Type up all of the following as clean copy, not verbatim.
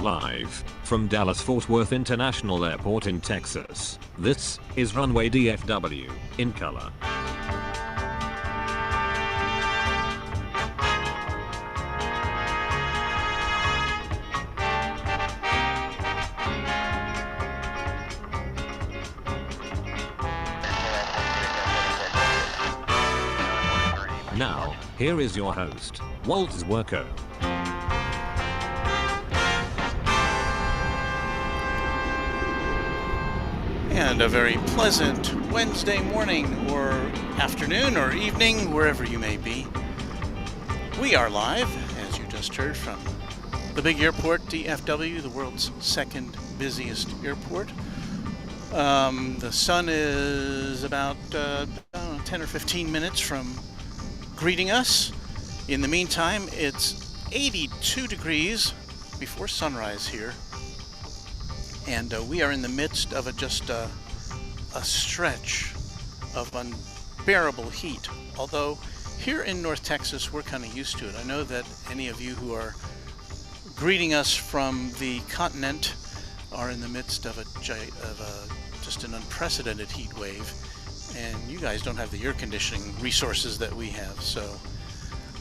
Live from Dallas-Fort Worth International Airport in Texas, this is Runway DFW, in color. Now, here is your host, Walt Zwerko. And a very pleasant Wednesday morning or afternoon or evening, wherever you may be. We are live, as you just heard, from the big airport, DFW, the world's second busiest airport. The sun is about 10 or 15 minutes from greeting us. In the meantime, it's 82 degrees before sunrise here. And we are in the midst of a stretch of unbearable heat. Although here in North Texas, we're kind of used to it. I know that any of you who are greeting us from the continent are in the midst of just an unprecedented heat wave. And you guys don't have the air conditioning resources that we have. So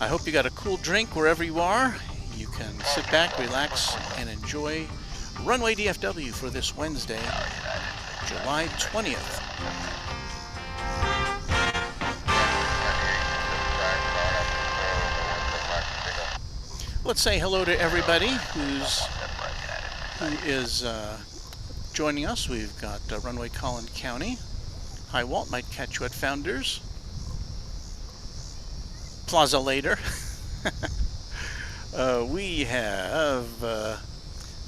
I hope you got a cool drink wherever you are. You can sit back, relax, and enjoy Runway DFW for this Wednesday, July 20th. Let's say hello to everybody who is joining us. We've got Runway Collin County. Hi, Walt. Might catch you at Founders Plaza later. We have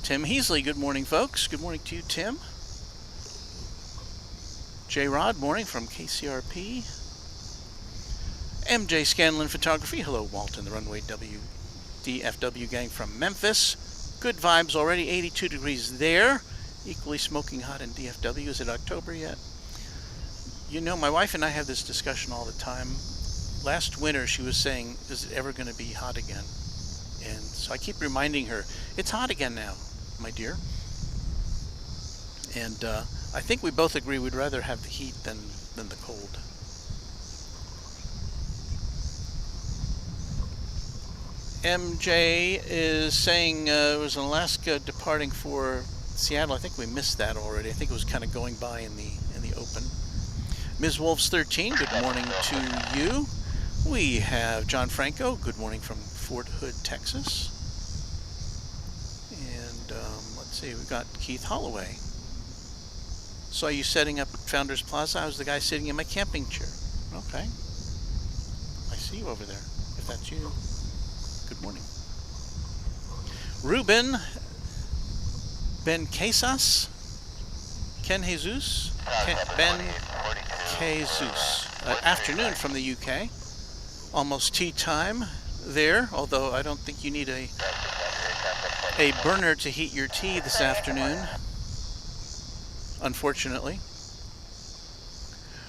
Tim Heasley. Good morning, folks. Good morning to you, Tim. J-Rod, morning from KCRP. MJ Scanlon Photography. Hello, Walt and the Runway DFW gang from Memphis. Good vibes already, 82 degrees there. Equally smoking hot in DFW. Is it October yet? You know, my wife and I have this discussion all the time. Last winter, she was saying, is it ever going to be hot again? And so I keep reminding her, it's hot again now, my dear. And I think we both agree we'd rather have the heat than the cold. MJ is saying it was an Alaska departing for Seattle. I think we missed that already. I think it was kind of going by in the open. Ms. Wolves 13, good morning to you. We have John Franco, good morning from Fort Hood, Texas. And let's see, we've got Keith Holloway. Saw you setting up at Founders Plaza. I was the guy sitting in my camping chair. Okay. I see you over there, if that's you. Good morning. Ruben Ben Casas, Ben Jesus. Afternoon from the UK. Almost tea time there, although I don't think you need a burner to heat your tea this afternoon, unfortunately.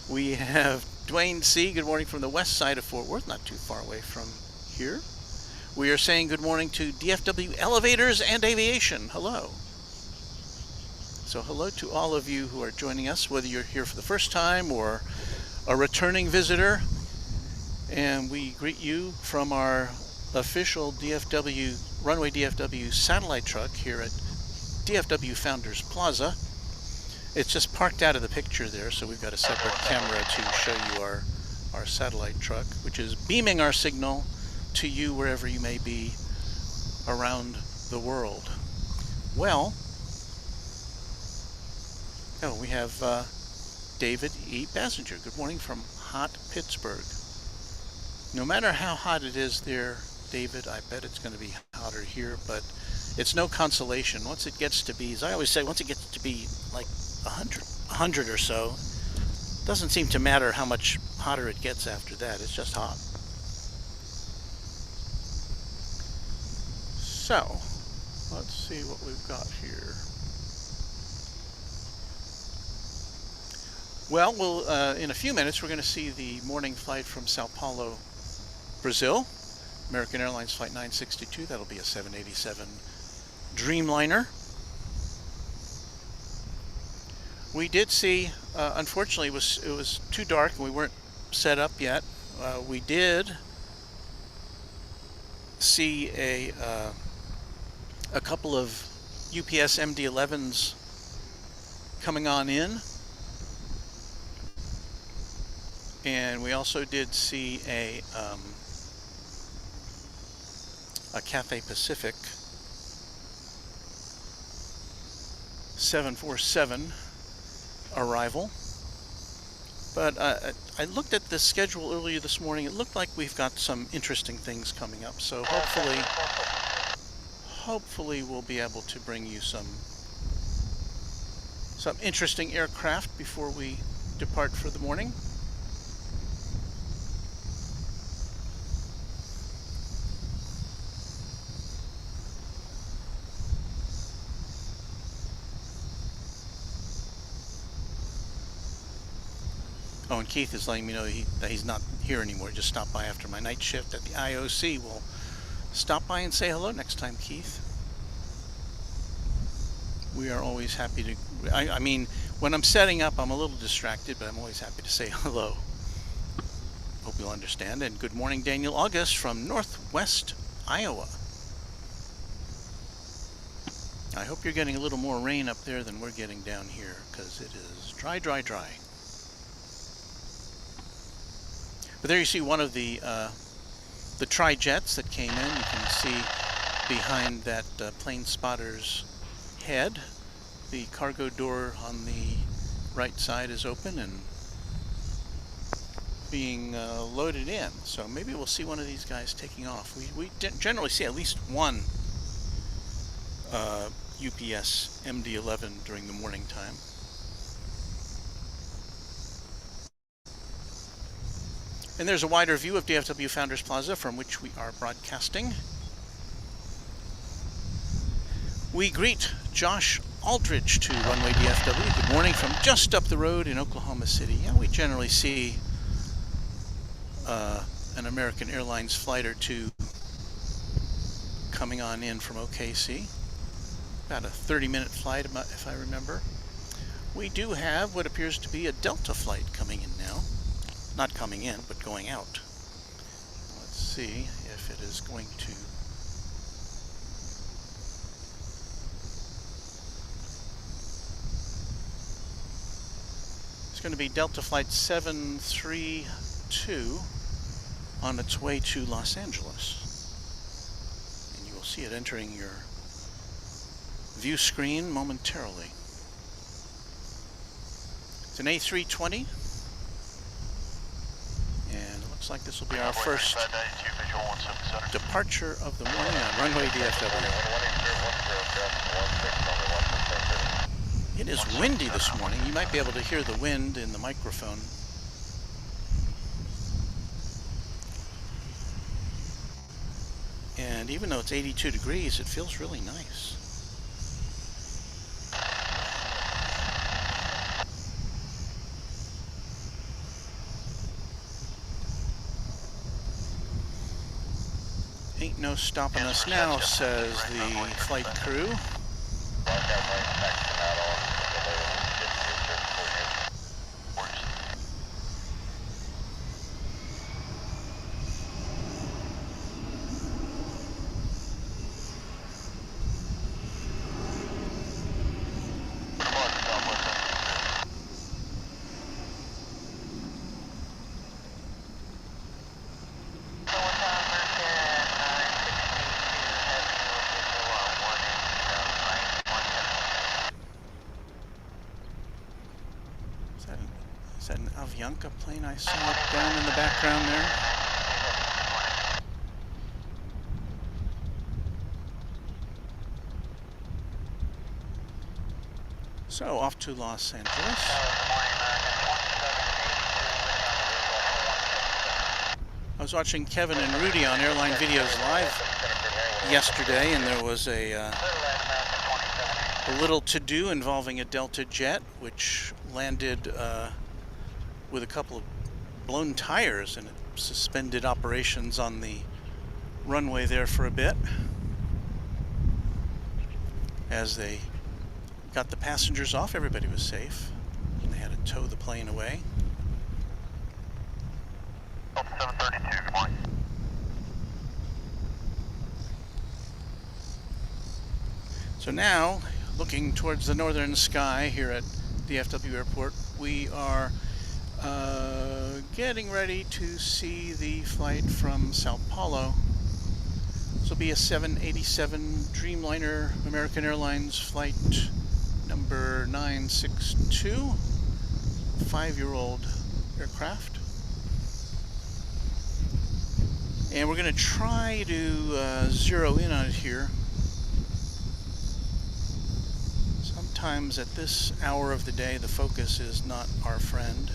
We have Dwayne C. Good morning from the west side of Fort Worth, not too far away from here. We are saying good morning to DFW Elevators and Aviation. Hello. So hello to all of you who are joining us, whether you're here for the first time or a returning visitor. And we greet you from our official Runway DFW satellite truck here at DFW Founders Plaza. It's just parked out of the picture there, so we've got a separate camera to show you our satellite truck, which is beaming our signal to you wherever you may be around the world. Well, we have David E. Bassinger. Good morning from hot Pittsburgh. No matter how hot it is there, David, I bet it's going to be hotter here, but it's no consolation. Once it gets to be, as I always say, once it gets to be like 100 or so, it doesn't seem to matter how much hotter it gets after that. It's just hot. So, let's see what we've got here. Well, in a few minutes, we're going to see the morning flight from Sao Paulo, Brazil. American Airlines Flight 962. That'll be a 787 Dreamliner. We did see, unfortunately, it was too dark and we weren't set up yet. We did see a couple of UPS MD-11s coming on in, and we also did see a Cathay Pacific 747 arrival. But I looked at the schedule earlier this morning. It looked like we've got some interesting things coming up. So hopefully we'll be able to bring you some interesting aircraft before we depart for the morning. Oh, and Keith is letting me know that he's not here anymore. Just stopped by after my night shift at the IOC. We'll stop by and say hello next time, Keith. We are always happy to... I mean, when I'm setting up, I'm a little distracted, but I'm always happy to say hello. Hope you'll understand. And good morning, Daniel August from Northwest Iowa. I hope you're getting a little more rain up there than we're getting down here, because it is dry, dry, dry. But there you see one of the tri-jets that came in. You can see behind that plane spotter's head, the cargo door on the right side is open and being loaded in. So maybe we'll see one of these guys taking off. We generally see at least one UPS MD-11 during the morning time. And there's a wider view of DFW Founders Plaza from which we are broadcasting. We greet Josh Aldridge to Runway DFW. Good morning from just up the road in Oklahoma City. Yeah, we generally see an American Airlines flight or two coming on in from OKC. About a 30-minute flight, if I remember. We do have what appears to be a Delta flight coming in now. Not coming in, but going out. Let's see if it is going to... It's going to be Delta Flight 732 on its way to Los Angeles. And you will see it entering your view screen momentarily. It's an A320. Looks like this will be our first departure of the morning on Runway DFW. It is windy this morning. You might be able to hear the wind in the microphone. And even though it's 82 degrees, it feels really nice. Ain't no stopping us now, says the flight crew. Is that an Avianca plane I saw down in the background there? So, off to Los Angeles. I was watching Kevin and Rudy on Airline Videos Live yesterday, and there was a little to-do involving a Delta jet, which landed with a couple of blown tires, and it suspended operations on the runway there for a bit. As they got the passengers off, everybody was safe. They had to tow the plane away. 732, good morning. So now, looking towards the northern sky here at DFW Airport, we are getting ready to see the flight from Sao Paulo. This will be a 787 Dreamliner American Airlines flight number 962, 5-year-old aircraft. And we're going to try to zero in on it here. Sometimes at this hour of the day, the focus is not our friend.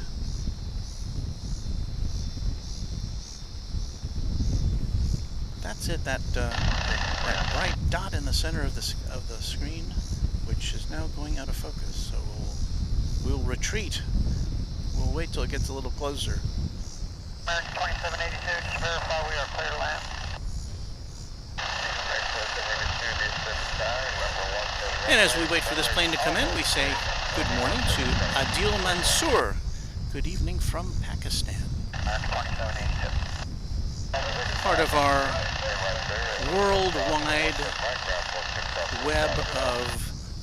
That's it, that bright dot in the center of the screen, which is now going out of focus. So we'll retreat. We'll wait till it gets a little closer. American 2782, just verify we are clear to land. And as we wait for this plane to come in, we say good morning to Adil Mansour. Good evening from Pakistan. Part of our worldwide web of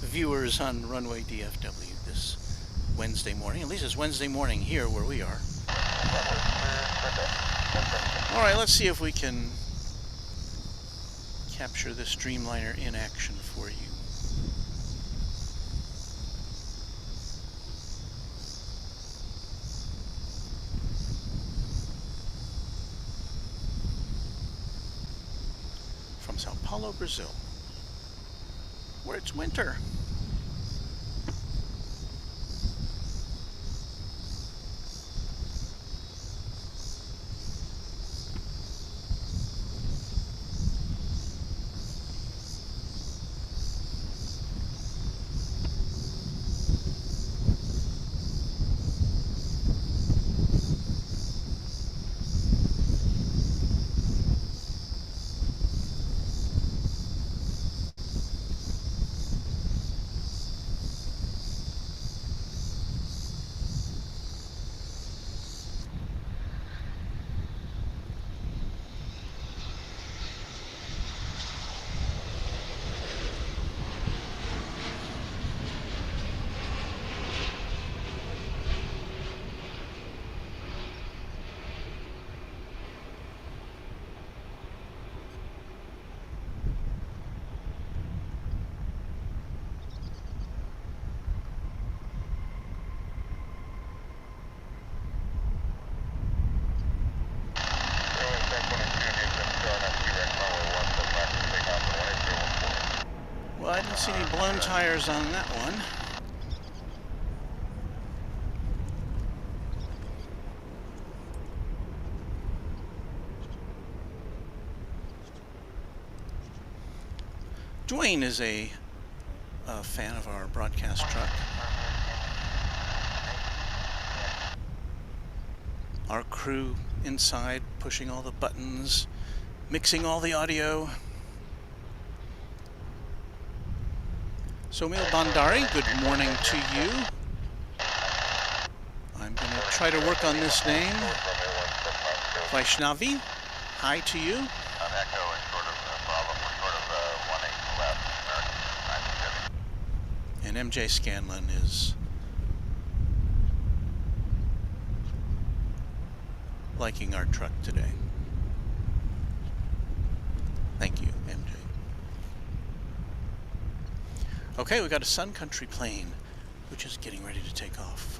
viewers on Runway DFW this Wednesday morning. At least it's Wednesday morning here where we are. All right, let's see if we can capture this Dreamliner in action for you. From Sao Paulo, Brazil, where it's winter. Well, I didn't see any blown tires on that one. Dwayne is a fan of our broadcast truck. Our crew inside pushing all the buttons, mixing all the audio. Somil Bandari, good morning to you. I'm going to try to work on this name. Vaishnavi, hi to you. And MJ Scanlon is liking our truck today. Thank you, MJ. Okay, we got a Sun Country plane, which is getting ready to take off.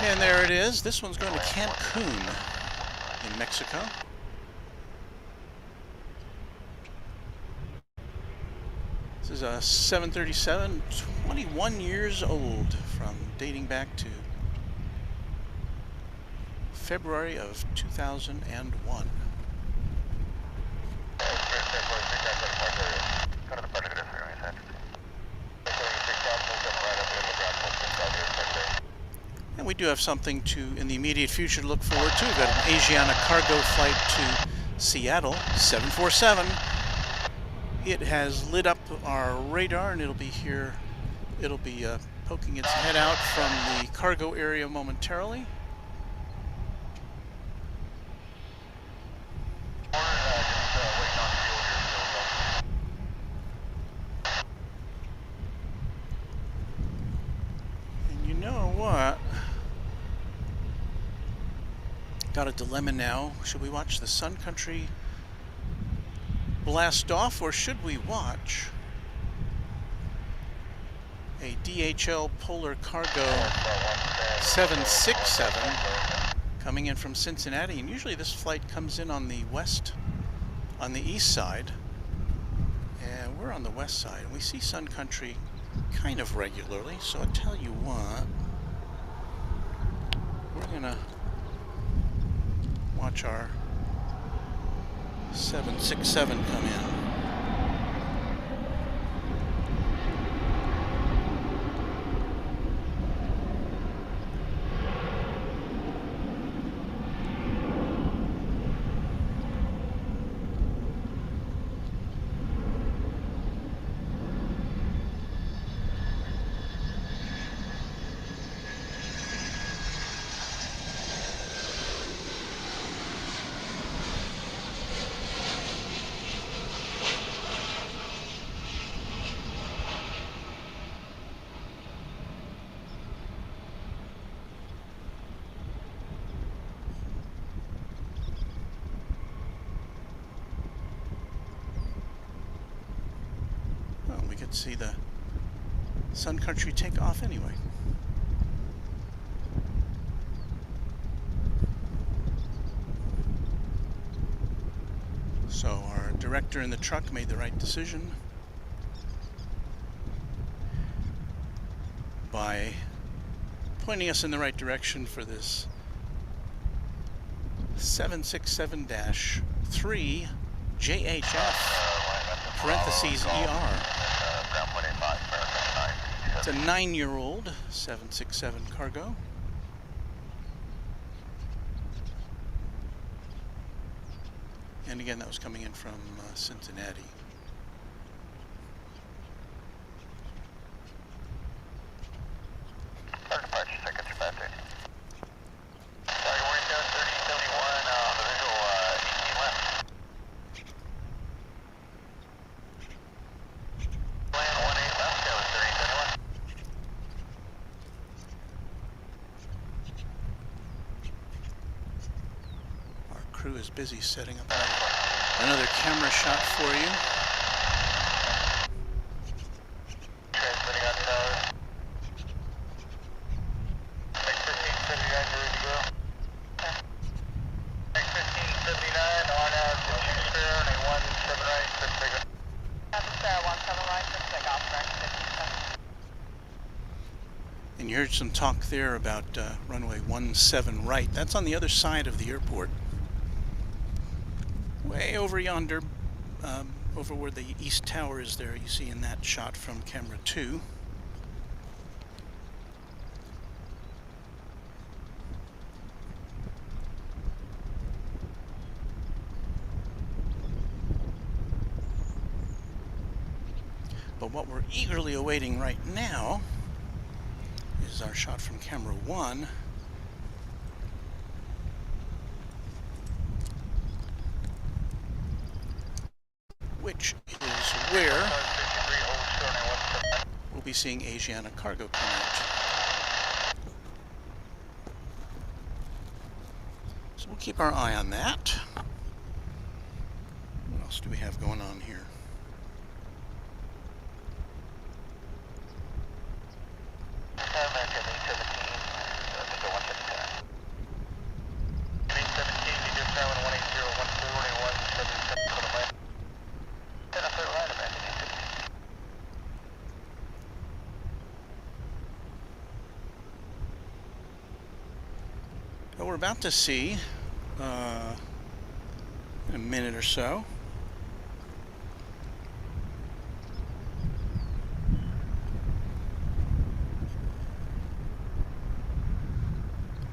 And there it is. This one's going to Cancun in Mexico. This is a 737, 21 years old, from dating back to February of 2001. And we do have something in the immediate future to look forward to. We've got an Asiana cargo flight to Seattle, 747. It has lit up our radar, and it'll be here. It'll be poking its head out from the cargo area momentarily. And you know what? Got a dilemma now. Should we watch the Sun Country blast off, or should we watch a DHL Polar Cargo 767 coming in from Cincinnati? And usually this flight comes in on the east side, and we're on the west side, and we see Sun Country kind of regularly. So I tell you what, we're gonna watch our 767 come in. We could see the Sun Country take off anyway. So our director in the truck made the right decision by pointing us in the right direction for this 767-3 JHF parentheses ER. It's a 9-year-old 767 cargo. And again, that was coming in from Cincinnati. Crew is busy setting up another camera shot for you. Transmitting on tower. 1579, ready to go. 1579 on out to 2 spare and a 17 right, clear for takeoff. That's spare 17 right, clear for takeoff, correct. And you heard some talk there about runway 17 right. That's on the other side of the airport. Way over yonder, over where the east tower is there, you see in that shot from camera 2. But what we're eagerly awaiting right now is our shot from camera 1. Which is where we'll be seeing Asiana cargo come out. So we'll keep our eye on that. What else do we have going on here? Well, we're about to see, in a minute or so,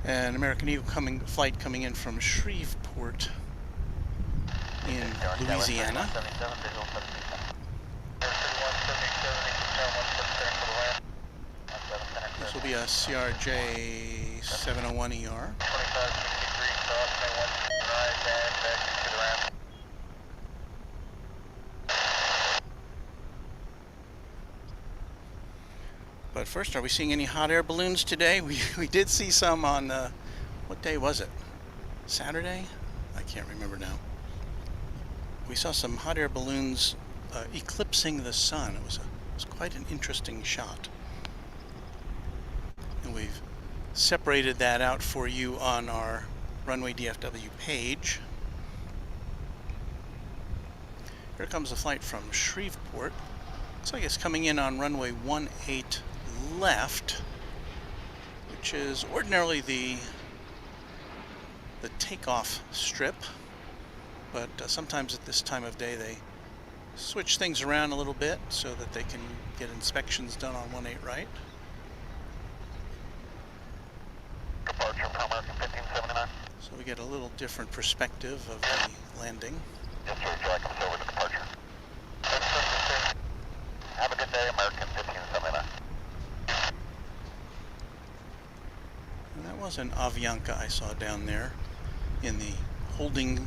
An American Eagle flight coming in from Shreveport in Louisiana. This will be a CRJ 701ER. But first, are we seeing any hot air balloons today? We did see some on, what day was it? Saturday? I can't remember now. We saw some hot air balloons eclipsing the sun. It was quite an interesting shot. And we've separated that out for you on our Runway DFW page. Here comes a flight from Shreveport. Looks like it's coming in on runway 18 left, which is ordinarily the takeoff strip, but sometimes at this time of day they switch things around a little bit so that they can get inspections done on 18 right. Departure from American 1579. So we get a little different perspective of the landing. Yes, sir. Jack, I'm over the departure. Have a good day, American 1579. And that was an Avianca I saw down there in the holding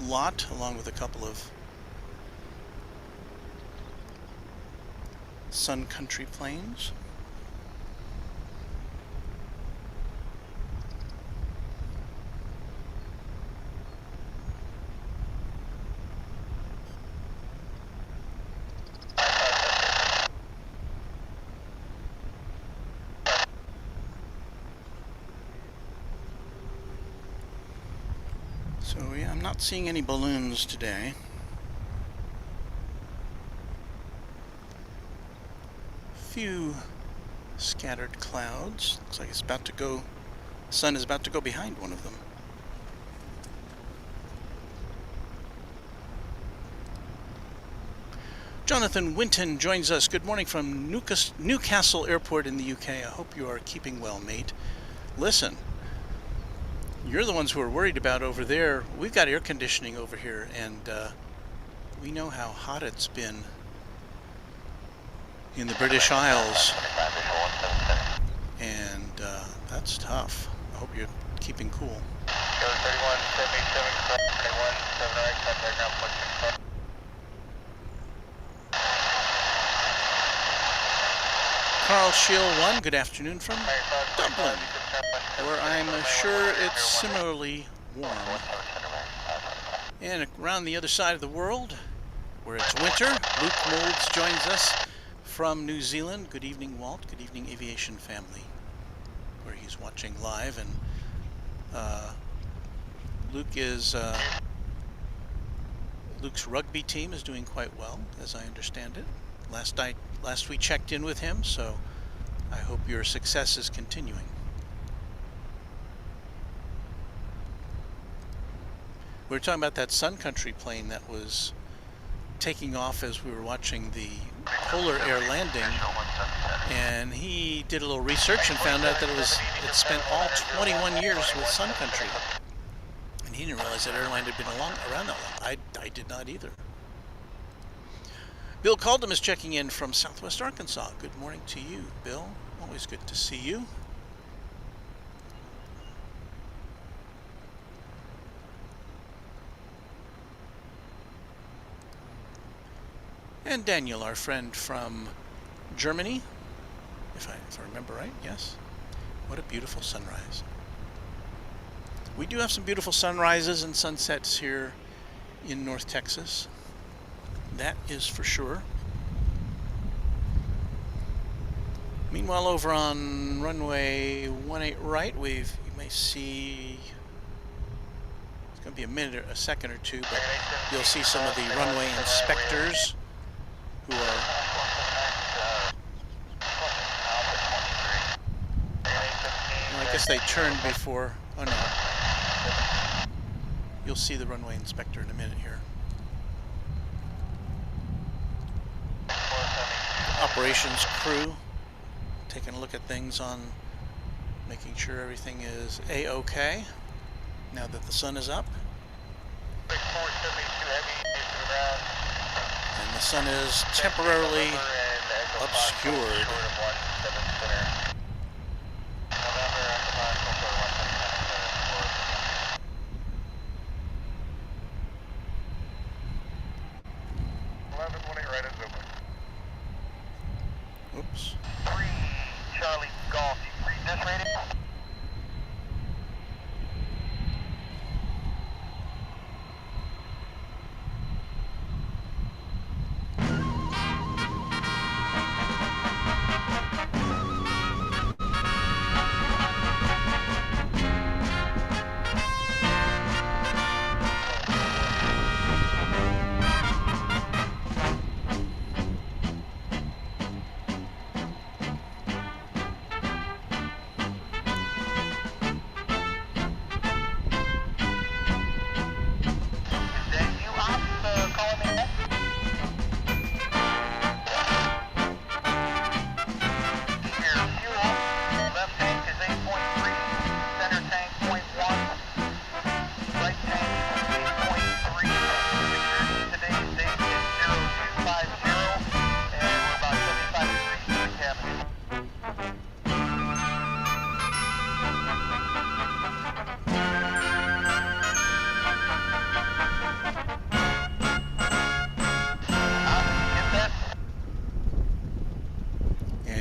lot, along with a couple of Sun Country planes. So yeah, I'm not seeing any balloons today. Few scattered clouds. Looks like it's about to go, the sun is about to go behind one of them. Jonathan Winton joins us. Good morning from Newcastle Airport in the UK. I hope you are keeping well, mate. Listen, you're the ones who are worried about over there. We've got air conditioning over here, and we know how hot it's been in the British Isles, and that's tough. I hope you're keeping cool. Carl Shield 1, good afternoon from Dublin, where I'm sure it's similarly warm. And around the other side of the world, where it's winter, Luke Moulds joins us from New Zealand. Good evening, Walt. Good evening, Aviation Family, where he's watching live. And Luke's rugby team is doing quite well, as I understand it. Last we checked in with him, so I hope your success is continuing. We were talking about that Sun Country plane that was taking off as we were watching the Polar Air landing, and he did a little research and found out that it spent all 21 years with Sun Country, and he didn't realize that airline had been around that long. I did not either. Bill Caldum is checking in from Southwest Arkansas. Good morning to you, Bill. Always good to see you. And Daniel, our friend from Germany, if I remember right, yes. What a beautiful sunrise. We do have some beautiful sunrises and sunsets here in North Texas. That is for sure. Meanwhile, over on runway 18 right, you may see, it's going to be a second or two, but you'll see some of the runway inspectors who are I guess they turned before. Oh no. You'll see the runway inspector in a minute here. Operations crew taking a look at things on Making sure everything is a-okay now that the sun is up. And the sun is temporarily obscured. 11-1 right is open. Oops. 3 Charlie Golf, you read this rating?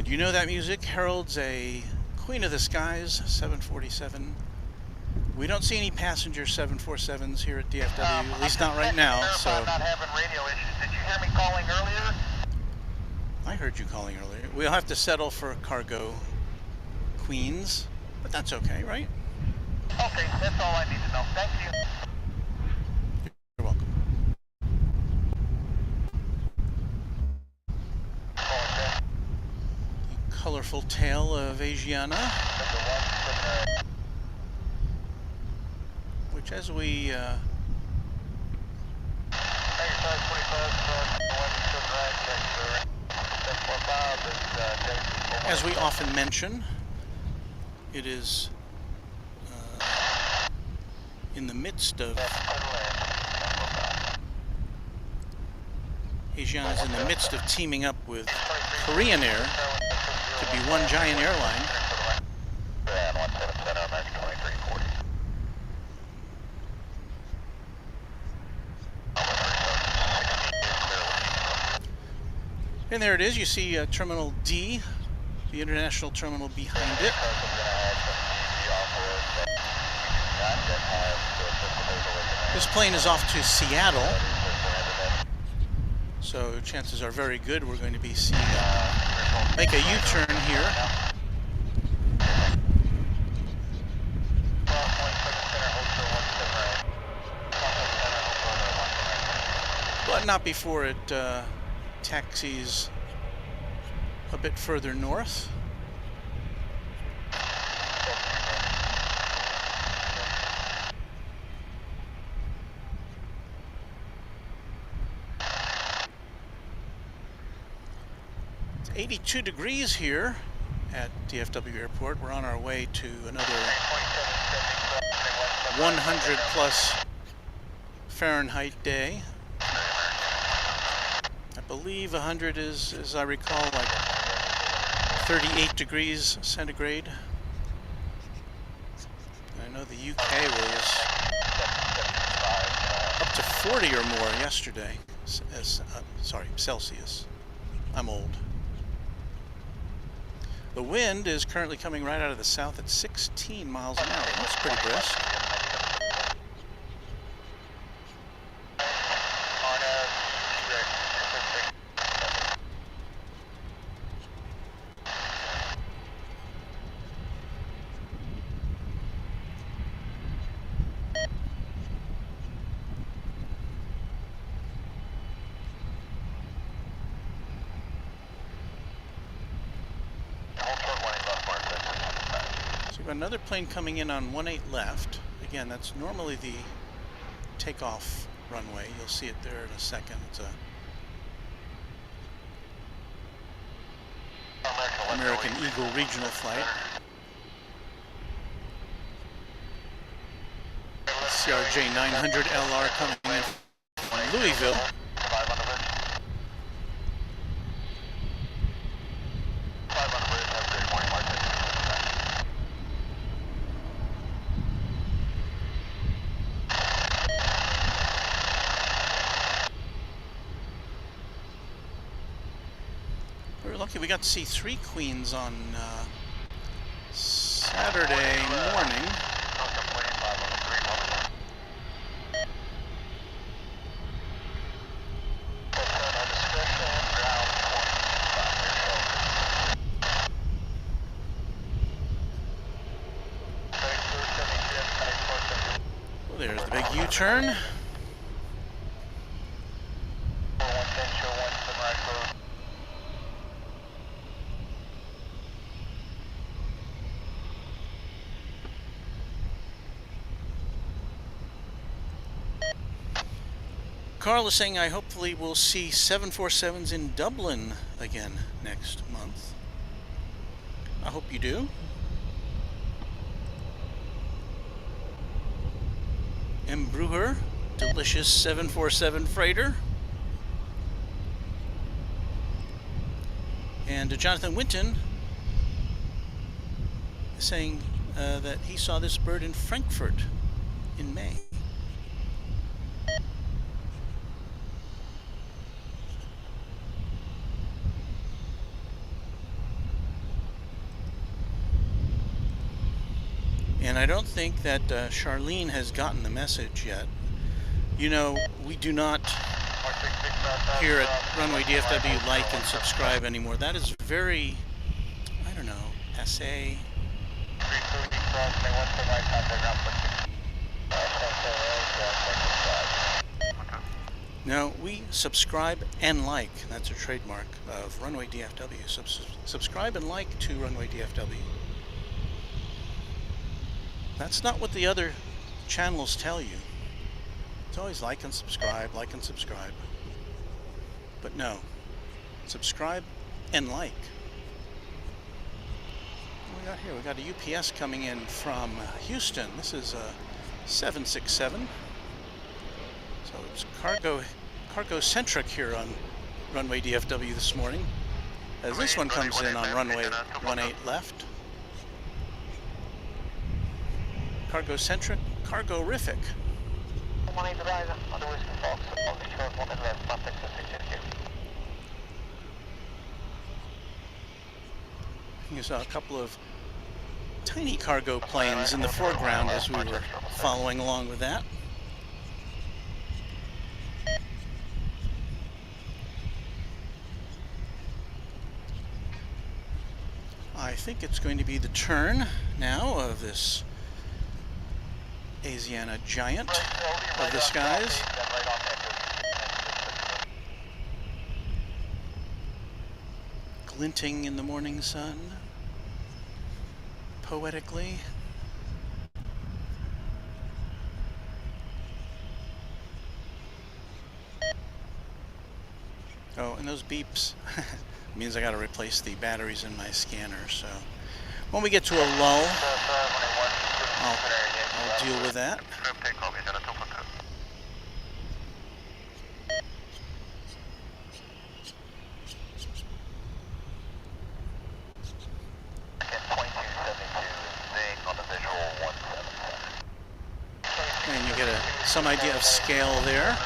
You know that music heralds a Queen of the Skies 747. We don't see any passenger 747s here at DFW, at least not right now. So I'm not having radio issues. Did you hear me calling earlier? I heard you calling earlier. We'll have to settle for cargo Queens, but that's okay, right? Okay, that's all I need to know. Thank you. You're welcome. Colorful tail of Asiana, which as we often mention, it is in the midst of Asiana is in the midst of teaming up with Korean Air to be one giant airline. And there it is. You see Terminal D, the international terminal behind it. This plane is off to Seattle, so chances are very good we're going to be seeing make a U-turn here. But not before it taxis a bit further north. It's 82 degrees here at DFW Airport. We're on our way to another 100 plus Fahrenheit day. I believe 100 is, as I recall, like 38 degrees centigrade. I know the UK was up to 40 or more yesterday. Sorry, Celsius. I'm old. The wind is currently coming right out of the south at 16 miles an hour. That's pretty brisk. Another plane coming in on 18 left. Again, that's normally the takeoff runway. You'll see it there in a second. It's a American Eagle regional flight. CRJ 900 LR coming in from Louisville. Survive on the bridge. Survive on the bridge. Have a great morning, Mark. We were lucky we got to see 3 queens on Saturday morning. Well, there's the big U-turn. Carl is saying I hopefully will see 747s in Dublin again next month. I hope you do. M. Brewer, delicious 747 freighter. And Jonathan Winton is saying that he saw this bird in Frankfurt in May. And I don't think that Charlene has gotten the message yet. You know, we do not here at Runway DFW like and subscribe anymore. That is very, I don't know, passé. No, we subscribe and like. That's a trademark of Runway DFW. Subscribe and like to Runway DFW. That's not what the other channels tell you. It's always like and subscribe, like and subscribe. But no, subscribe and like. What we got here? We got a UPS coming in from Houston. This is a 767. So it's cargo-centric here on Runway DFW this morning. As this one comes in on runway 18 left. Cargo-centric, cargo-rific. You saw a couple of tiny cargo planes in the foreground as we were following along with that. I think it's going to be the turn now of this Asiana giant of the skies. Glinting in the morning sun, poetically. Oh, and those beeps means I got to replace the batteries in my scanner, so when we get to a lull, I'll deal with that. And you get some idea of scale there.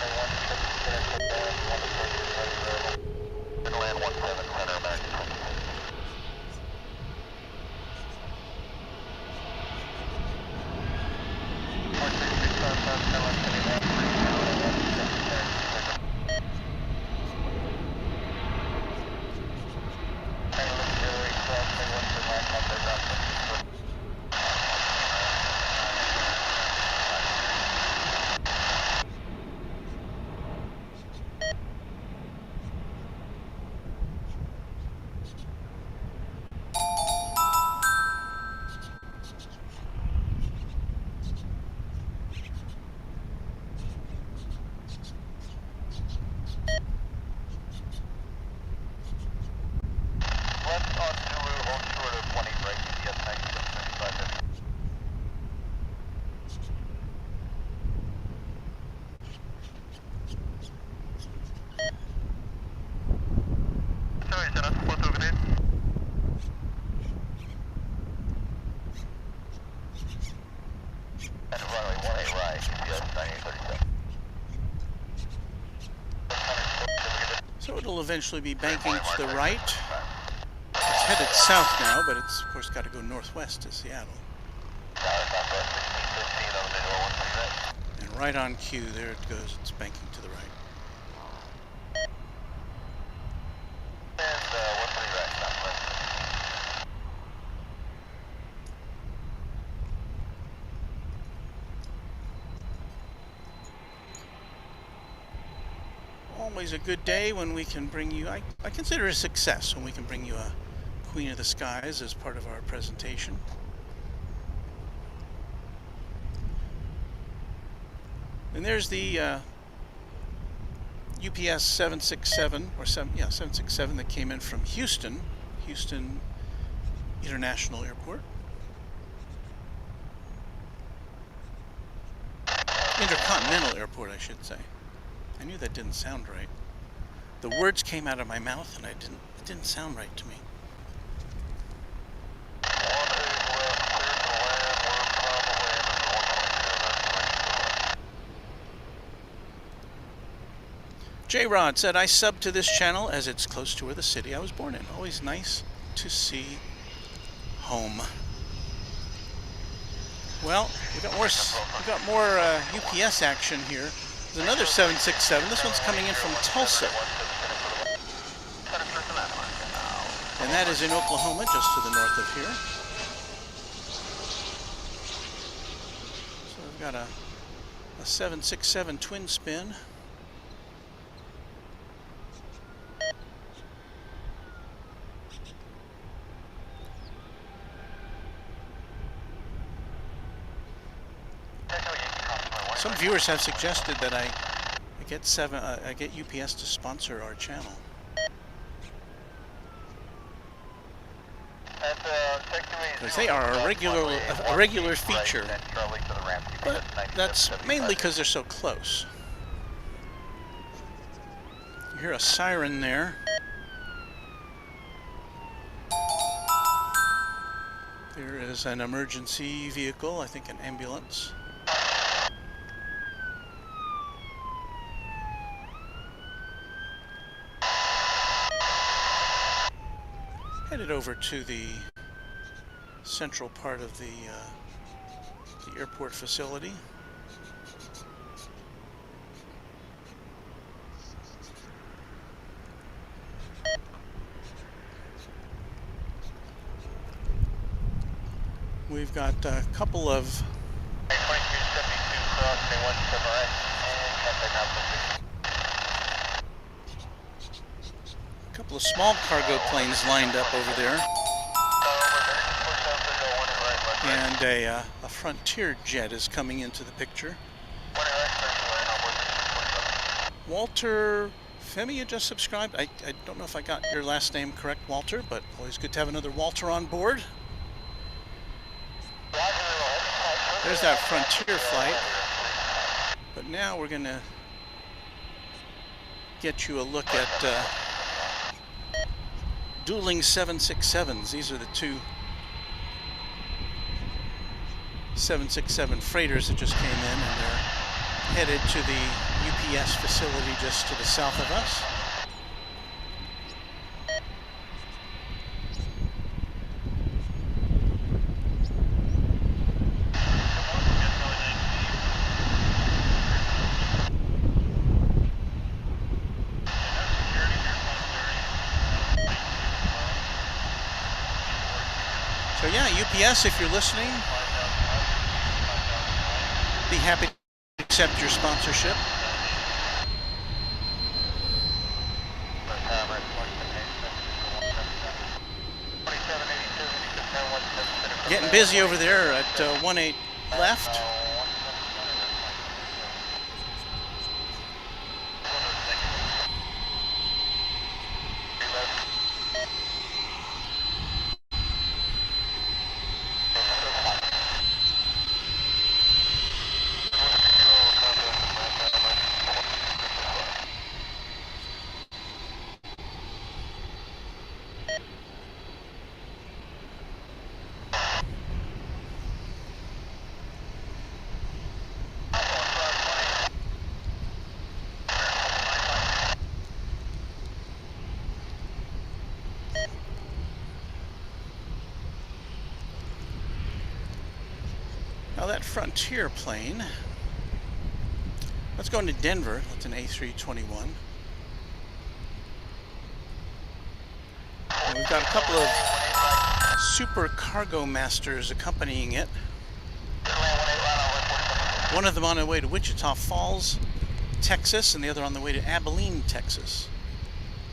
will eventually be banking to the right. It's headed south now, but it's of course got to go northwest to Seattle. And right on cue, there it goes. It's banking to the right. Always a good day when we can bring you, I consider it a success when we can bring you a Queen of the Skies as part of our presentation. And there's the UPS 767, or 767 that came in from Houston International Airport. Intercontinental Airport, I should say. I knew that didn't sound right. The words came out of my mouth and it didn't sound right to me. J-Rod said, I sub to this channel as it's close to where the city I was born in. Always nice to see home. Well, we got more UPS action here. There's another 767. This one's coming in from Tulsa. And that is in Oklahoma, just to the north of here. So we've got a 767 twin spin. Some viewers have suggested that I get UPS to sponsor our channel. Because they are a regular feature, but that's mainly because they're so close. You hear a siren there. There is an emergency vehicle, I think an ambulance. Headed over to the central part of the airport facility. We've got a couple of small cargo planes lined up over there, and a Frontier jet is coming into the picture. Walter Femi, you just subscribed. I don't know if I got your last name correct, Walter, but always good to have another Walter on board. There's that Frontier flight. But now we're going to get you a look at dueling 767s. These are the two 767 freighters that just came in, and they're headed to the UPS facility just to the south of us. So yeah, UPS, if you're listening, be happy to accept your sponsorship. Getting busy over there at 18 left. Now that Frontier plane, let's go into Denver. That's an A321. And we've got a couple of super cargo masters accompanying it. One of them on the way to Wichita Falls, Texas, and the other on the way to Abilene, Texas.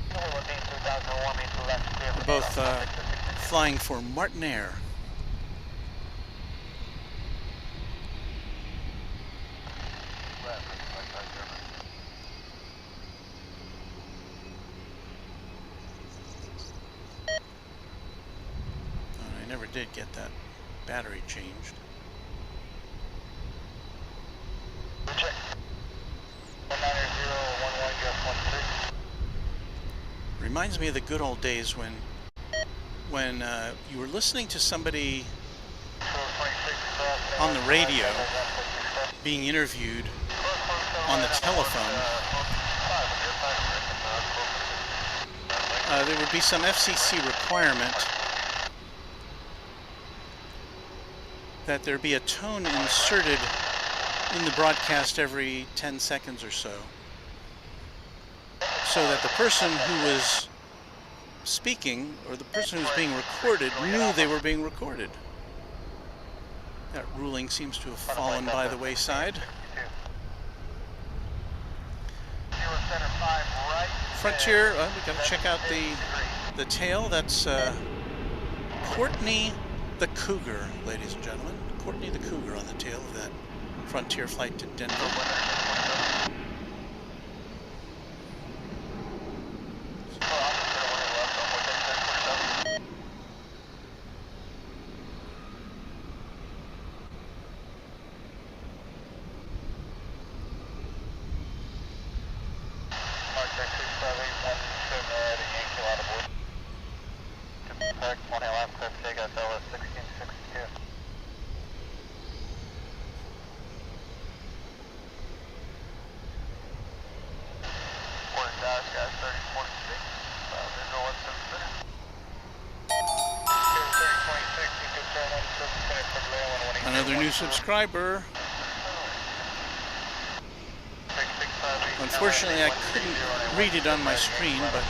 They're both flying for Martin Air. I never did get that battery changed. Check. 19011 Reminds me of the good old days when you were listening to somebody on the radio being interviewed on the telephone. There would be some FCC requirement that there be a tone inserted in the broadcast every 10 seconds or so, so that the person who was speaking or the person who was being recorded knew they were being recorded. That ruling seems to have fallen by the wayside. Frontier, we got to check out the tail. That's Courtney the Cougar, ladies and gentlemen. Courtney the Cougar on the tail of that Frontier flight to Denver. Another new subscriber. Unfortunately, I couldn't read it on my screen, but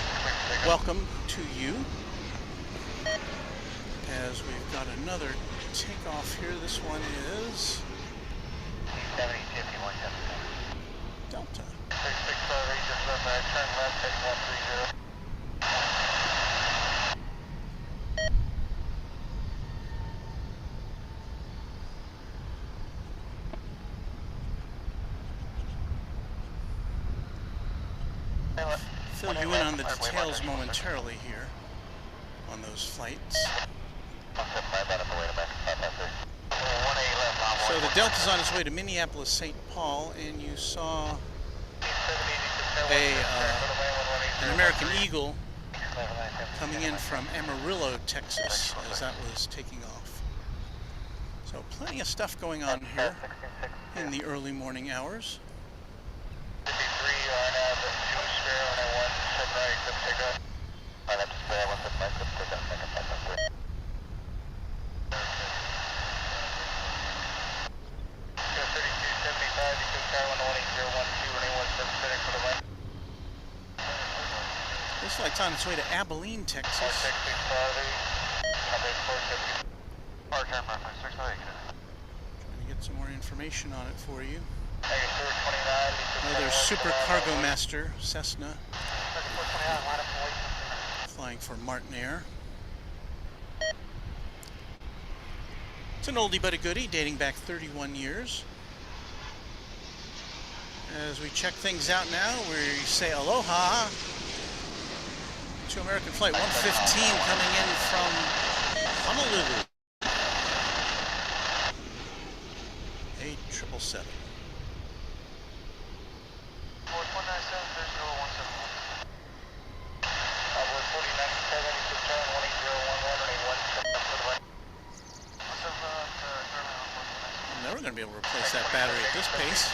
welcome to you. As we've got another takeoff here. This one is Delta. 6658, just left that, turn left, heading 130. Fill you in on the details momentarily here on those flights. So the Delta's on its way to Minneapolis, St. Paul, and you saw an American Eagle coming in from Amarillo, Texas, as that was taking off. So plenty of stuff going on here in the early morning hours. This flight's on its way to Abilene, Texas. Trying to get some more information on it for you. Another Super Cargo Master Cessna flying for Martin Air. It's an oldie but a goodie, dating back 31 years. As we check things out now, we say aloha to American Flight 115 coming in from Honolulu. 777. I'm never going to be able to replace that battery at this pace.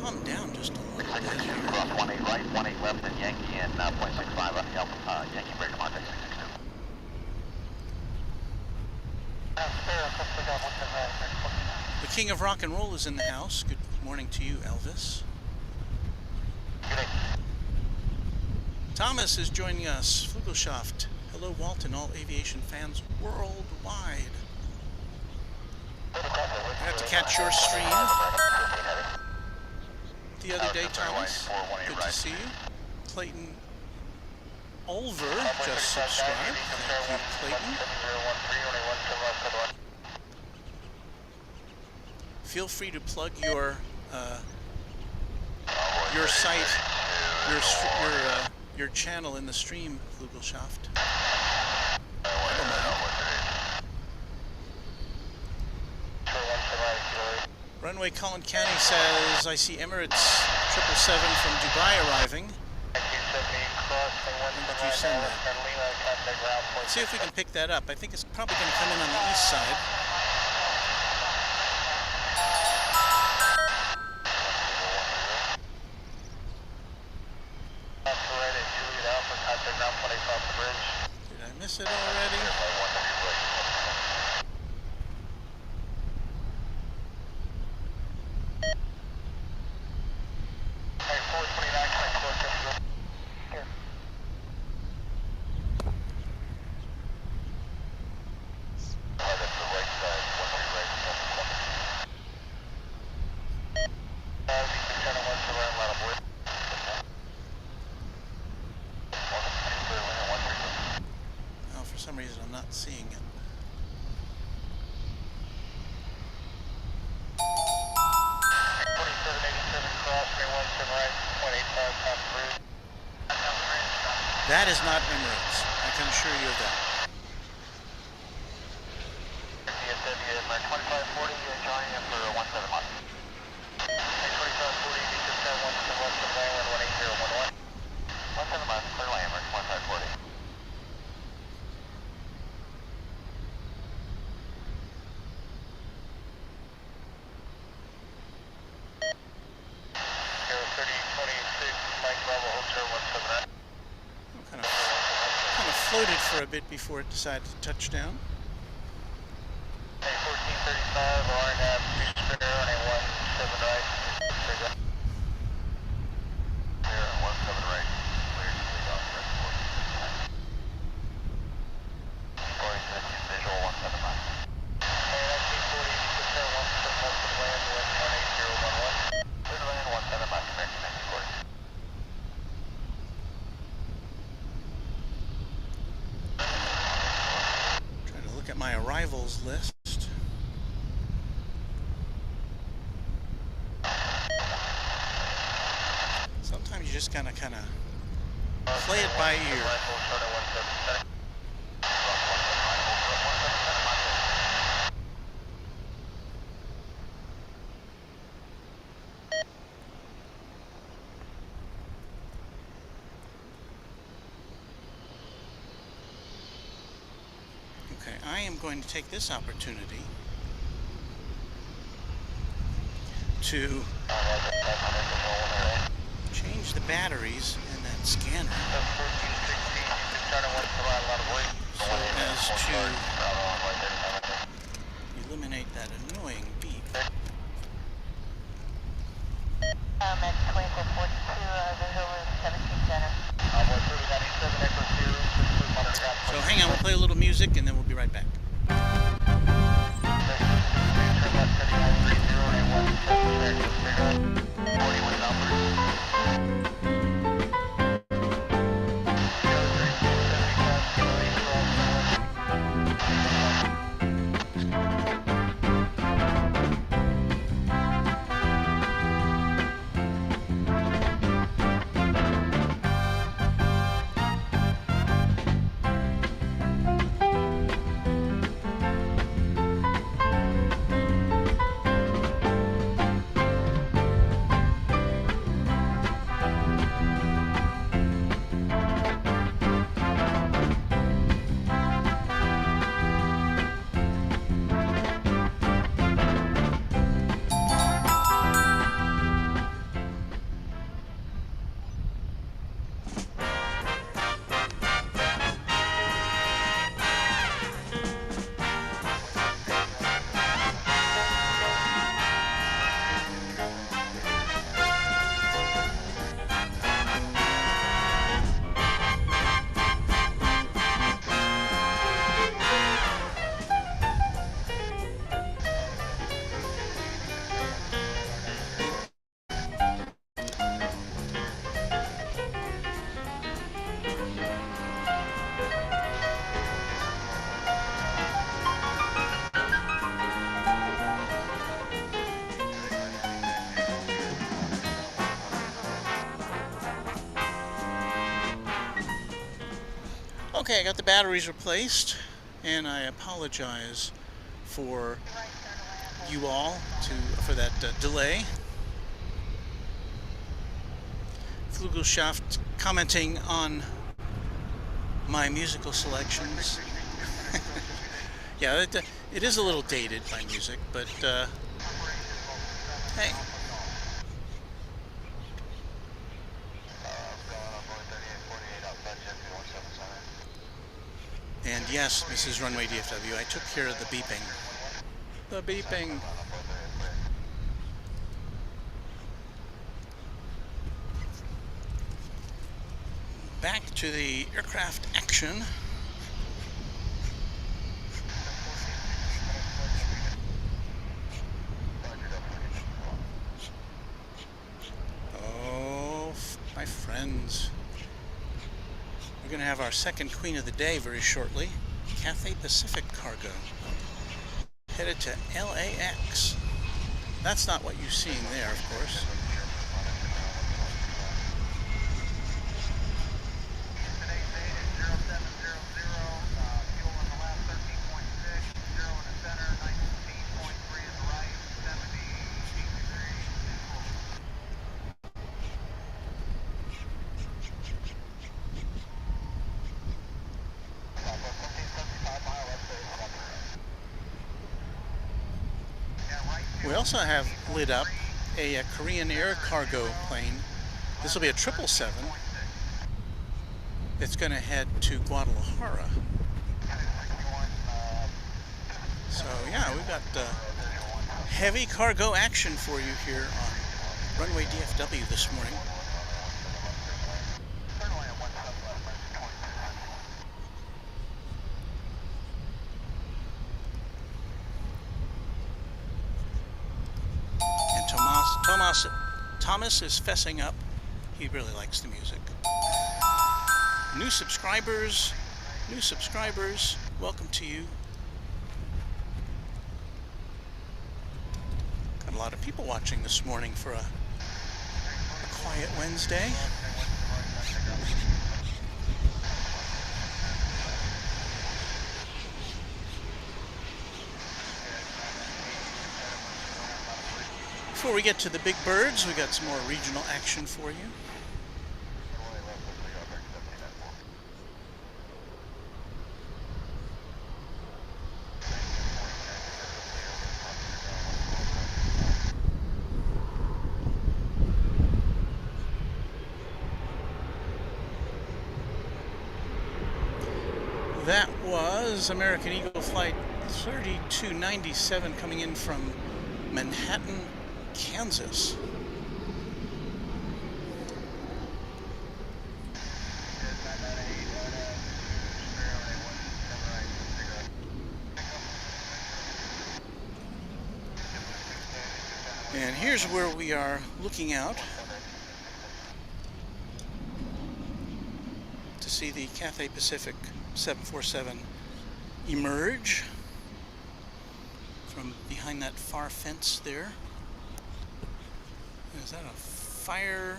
calmed down just a little bit Cross here. 18 right, 18 left, and Yankee in 0.65 on the Yankee breaker contact 662. The king of rock and roll is in the house. Good morning to you, Elvis. Good day. Thomas is joining us. Flugelschaft. Hello, Walt, and all aviation fans worldwide. I got to catch your stream the other day, Thomas. Good to see you. Clayton Ulver just subscribed. Thank you, Clayton. Feel free to plug your site, your channel in the stream, Flugelschaft. Runway Collin County says, I see Emirates 777 from Dubai arriving. When did you send that? Let's see if we can pick that up. I think it's probably going to come in on the east side. Did I miss it already? For some reason I'm not seeing it. That is not Emirates. I can assure you of that. DFW, 2540, you're joining in for 17 months. 2540, you just got 17 left of land, 18011. 17 months, clear land, 2540. Kind of floated for a bit before it decided to touch down. 1435, RNAV, 2 spinner, on a 17 right. 17 right. Clear to take off, rest 40. Visual 17 left. 1940, just got 17 left of land, 18011. Clear to land, 17 left, American 1940. At my arrivals list. Sometimes you just kind of play it by ear. I am going to take this opportunity to change the batteries in that scanner so as to eliminate that annoying beep. At 2442, the Hill Room 17 Center. So hang on, we'll play a little music and then we'll be right back. Okay, I got the batteries replaced, and I apologize for you all for that delay. Flugelschaft commenting on my musical selections. Yeah, it is a little dated, my music, but hey. And yes, Mrs. Runway DFW, I took care of the beeping. The beeping. Back to the aircraft action. Oh, my friends. We're going to have our second queen of the day very shortly. Cathay Pacific cargo. Headed to LAX. That's not what you're seeing there, of course. We also have lit up a Korean Air cargo plane. This will be a 777. It's going to head to Guadalajara. So yeah, we've got heavy cargo action for you here on Runway DFW this morning. Thomas is fessing up. He really likes the music. New subscribers, welcome to you. Got a lot of people watching this morning for a quiet Wednesday. Before we get to the big birds, we got some more regional action for you. That was American Eagle Flight 3297 coming in from Manhattan, Kansas. And here's where we are looking out to see the Cathay Pacific 747 emerge from behind that far fence there. Is that a fire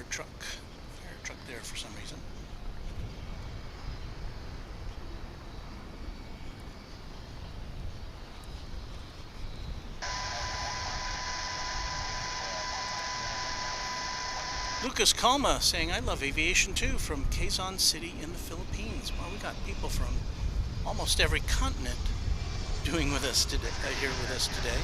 truck? Fire truck there for some reason. Lucas Calma saying, I love aviation too, from Quezon City in the Philippines. Well, we got people from almost every continent doing with us today, here with us today.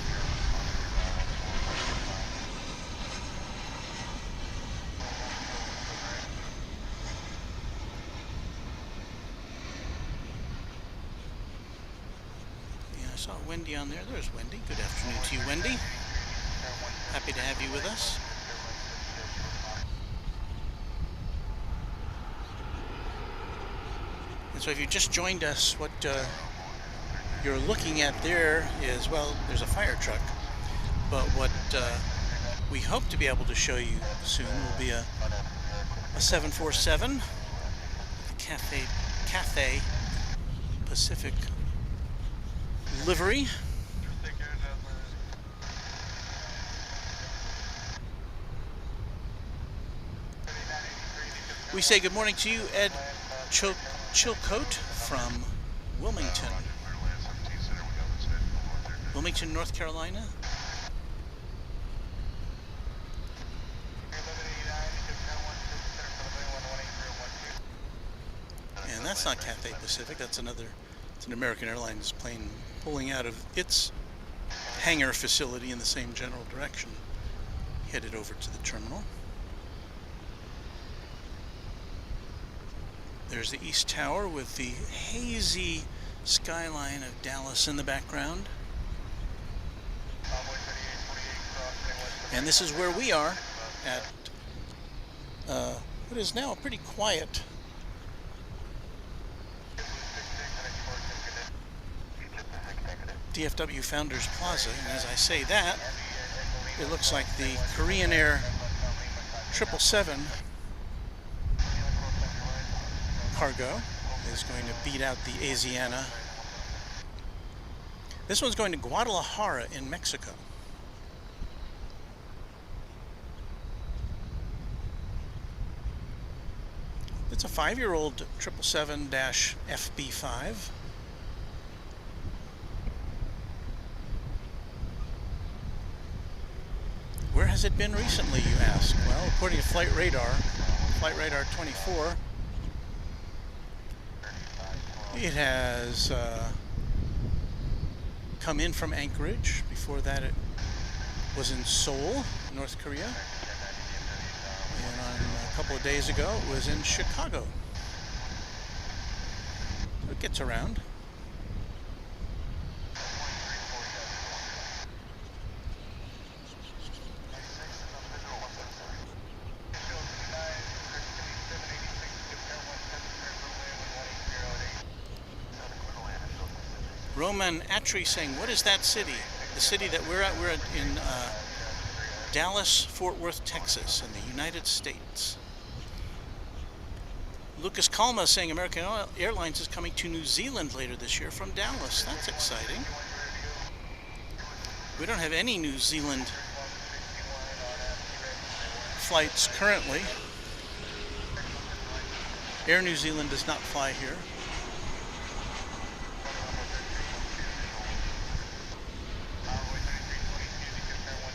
Yeah, I saw Wendy on there. There's Wendy. Good afternoon to you, Wendy. Happy to have you with us. So if you just joined us, what you're looking at there is, well, there's a fire truck, but what we hope to be able to show you soon will be a 747, the Cathay Pacific livery. We say good morning to you, Ed Chilcote from Wilmington. Wilmington, North Carolina. And that's not Cathay Pacific, that's an American Airlines plane pulling out of its hangar facility in the same general direction, headed over to the terminal. There's the East Tower with the hazy skyline of Dallas in the background. And this is where we are at what is now a pretty quiet DFW Founders Plaza. And as I say that, it looks like the Korean Air 777 cargo is going to beat out the Asiana. This one's going to Guadalajara in Mexico. It's a 5-year-old 777-FB5. Where has it been recently, you ask? Well, according to Flight Radar 24, it has come in from Anchorage. Before that it was in Seoul, North Korea. And a couple of days ago it was in Chicago. So it gets around. Roman Atri saying, what is that city? The city that we're at in Dallas, Fort Worth, Texas, in the United States. Lucas Calma saying American Airlines is coming to New Zealand later this year from Dallas. That's exciting. We don't have any New Zealand flights currently. Air New Zealand does not fly here.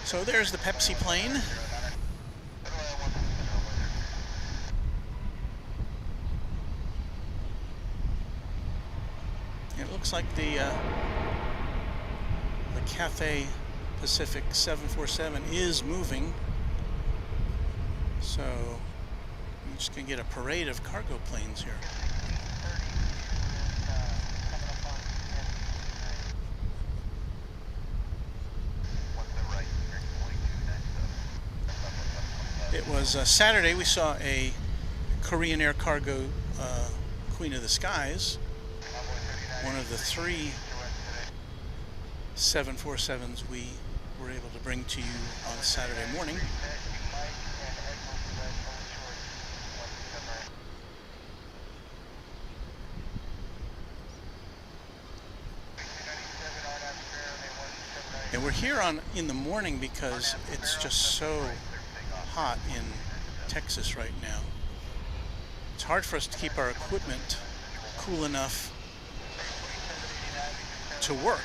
So there's the Pepsi plane. It looks like the Cathay Pacific 747 is moving. So I'm just going to get a parade of cargo planes here. It was Saturday, we saw a Korean Air Cargo Queen of the Skies, one of the 3 747s we were able to bring to you on Saturday morning. And we're here in the morning because it's just so hot in Texas right now. It's hard for us to keep our equipment cool enough to work.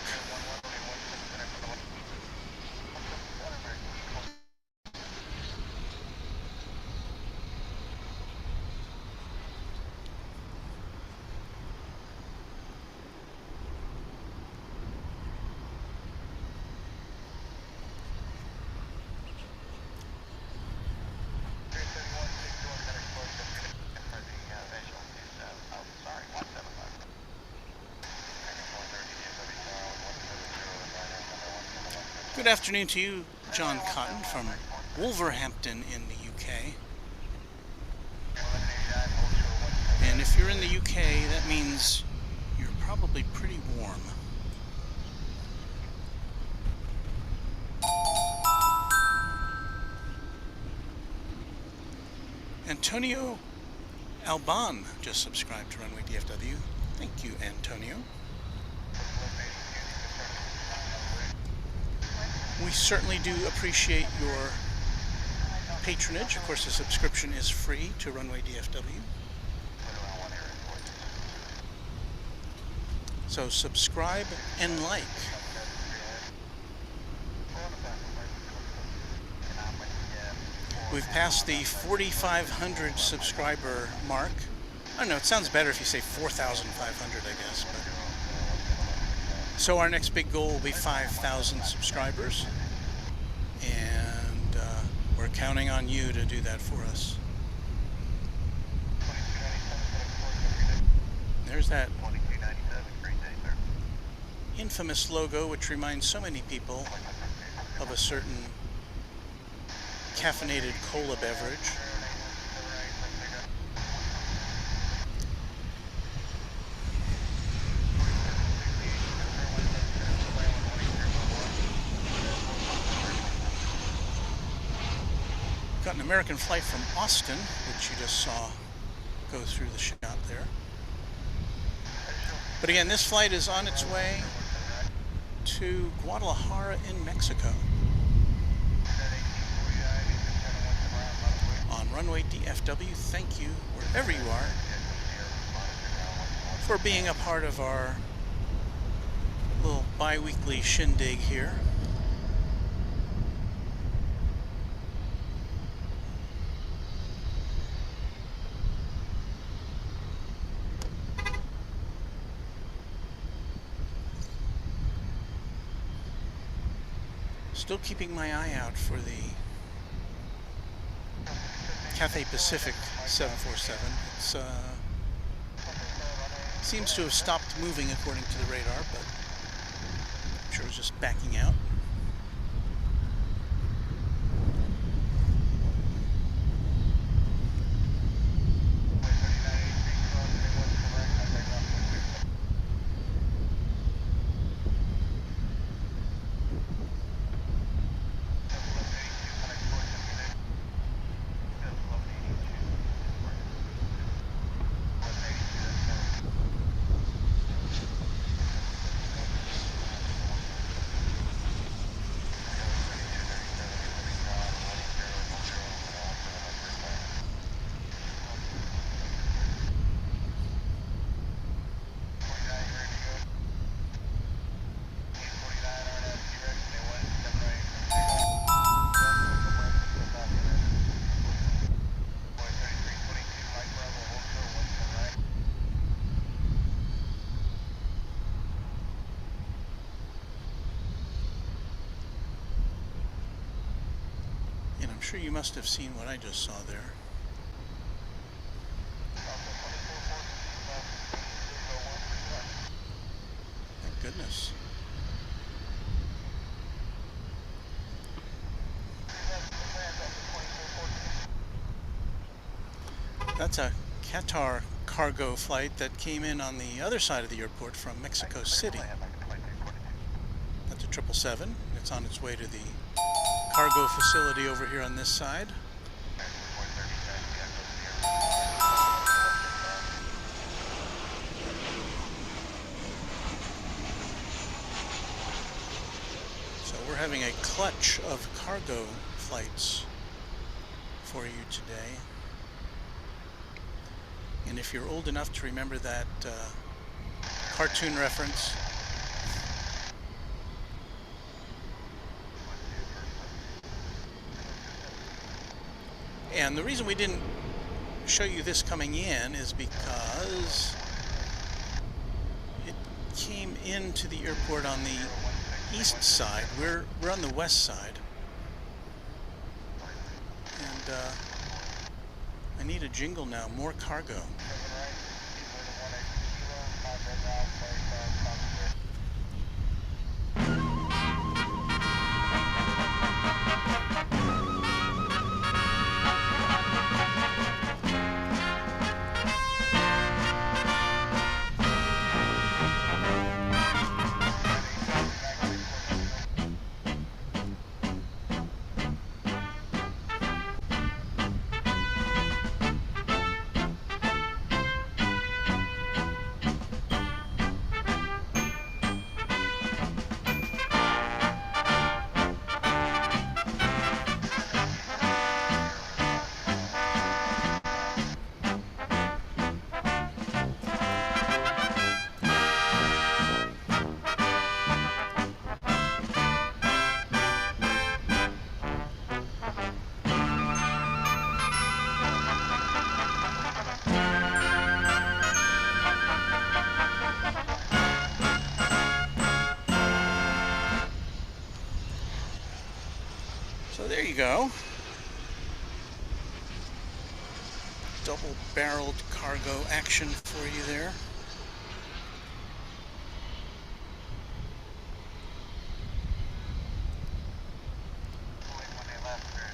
Good afternoon to you, John Cotton from Wolverhampton in the UK. And if you're in the UK, that means you're probably pretty warm. Antonio Alban just subscribed to Runway DFW. Thank you, Antonio. We certainly do appreciate your patronage. Of course, the subscription is free to Runway DFW. So subscribe and like. We've passed the 4,500 subscriber mark. I don't know, it sounds better if you say 4,500, I guess. But... So our next big goal will be 5,000 subscribers. And we're counting on you to do that for us. There's that infamous logo which reminds so many people of a certain caffeinated cola beverage. Got an American flight from Austin, which you just saw go through the shot there. But again, this flight is on its way to Guadalajara in Mexico. On Runway DFW, thank you, wherever you are, for being a part of our little bi-weekly shindig here. Still keeping my eye out for the Cathay Pacific 747. It's seems to have stopped moving according to the radar, but I'm sure it was just backing out. I'm sure you must have seen what I just saw there. Thank goodness. That's a Qatar cargo flight that came in on the other side of the airport from Mexico City. That's a 777. It's on its way to the cargo facility over here on this side. So we're having a clutch of cargo flights for you today. And if you're old enough to remember that cartoon reference, and the reason we didn't show you this coming in is because it came into the airport on the east side. We're on the west side. And I need a jingle now, more cargo. go. Double-barreled cargo action for you there.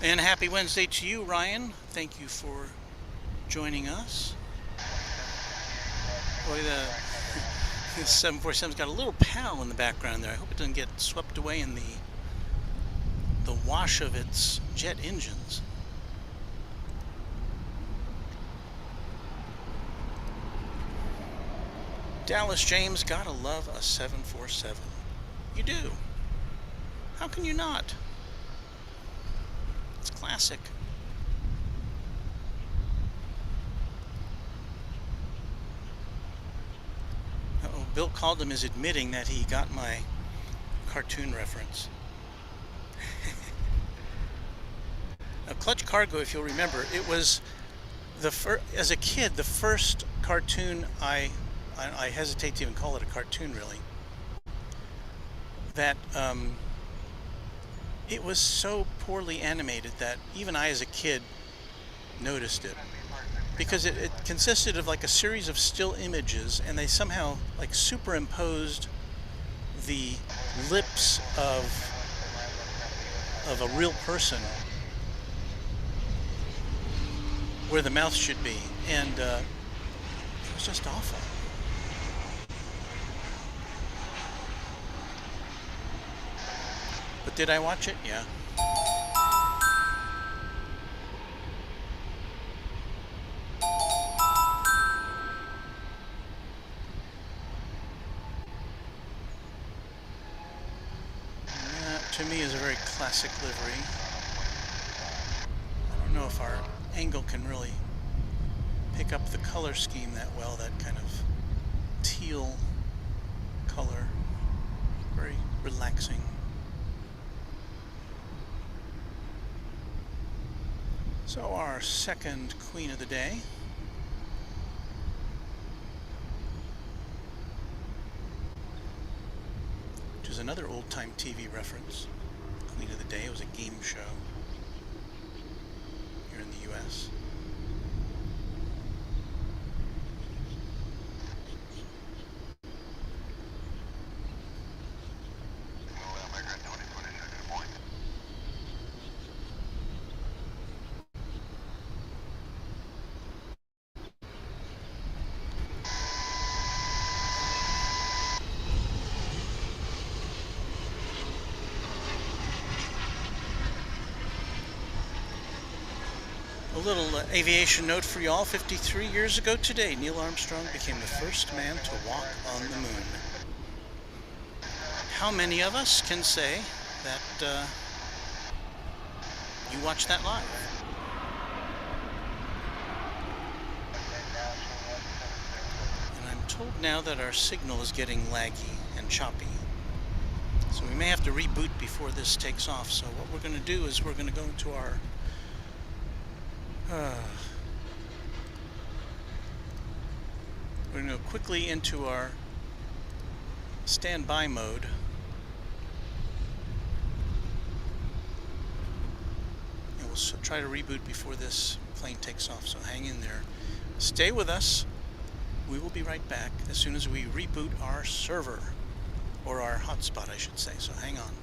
And happy Wednesday to you, Ryan. Thank you for joining us. Boy, the 747's got a little PAL in the background there. I hope it doesn't get swept away in the wash of its jet engines. Dallas James, gotta love a 747. You do. How can you not? It's classic. Uh-oh, Bill Caldham is admitting that he got my cartoon reference. Now, Clutch Cargo, if you'll remember, it was as a kid, the first cartoon I hesitate to even call it a cartoon, really, that it was so poorly animated that even I as a kid noticed it, because it consisted of like a series of still images, and they somehow like superimposed the lips of a real person where the mouth should be, and it was just awful. But did I watch it? Yeah. That, to me, is a very classic livery. I don't know if our angle can really pick up the color scheme that well, that kind of teal color. Very relaxing. So our second queen of the day. Which is another old-time TV reference. Queen of the Day was a game show here in the U.S. A little aviation note for y'all. 53 years ago today, Neil Armstrong became the first man to walk on the moon. How many of us can say that you watched that live? And I'm told now that our signal is getting laggy and choppy. So we may have to reboot before this takes off. So what we're going to do is we're going to go into our we're going to go quickly into our standby mode. And we'll try to reboot before this plane takes off, so hang in there. Stay with us. We will be right back as soon as we reboot our server, or our hotspot, I should say, so hang on.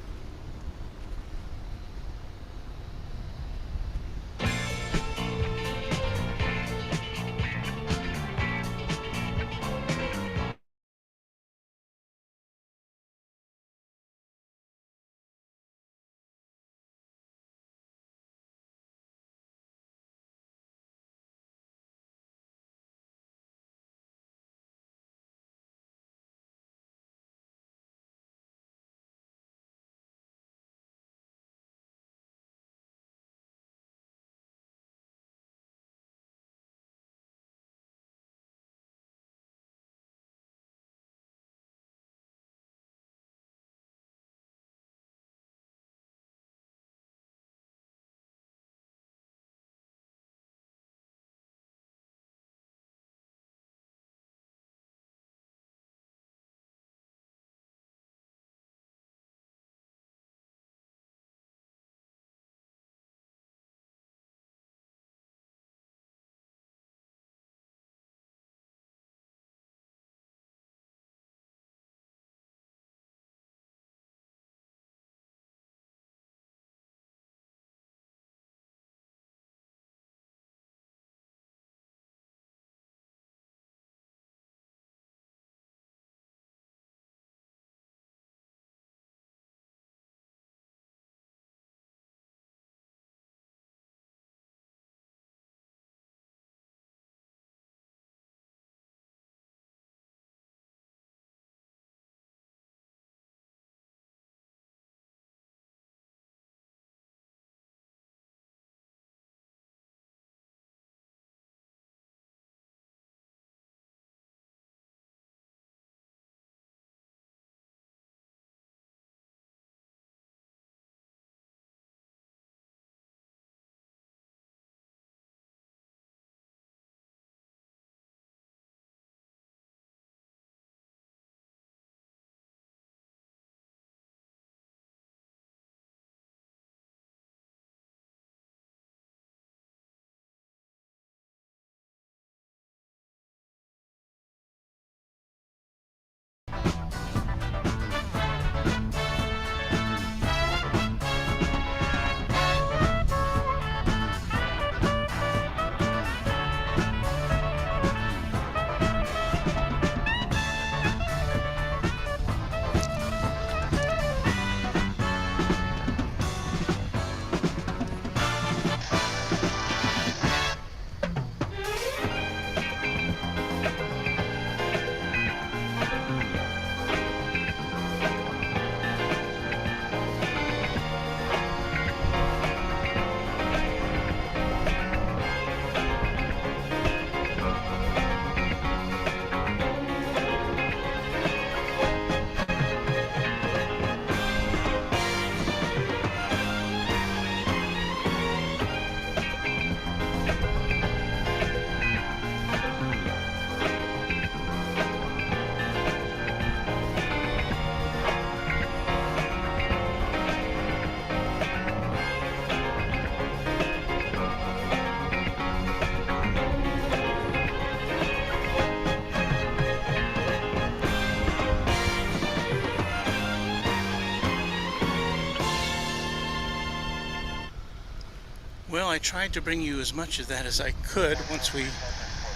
I tried to bring you as much of that as I could once we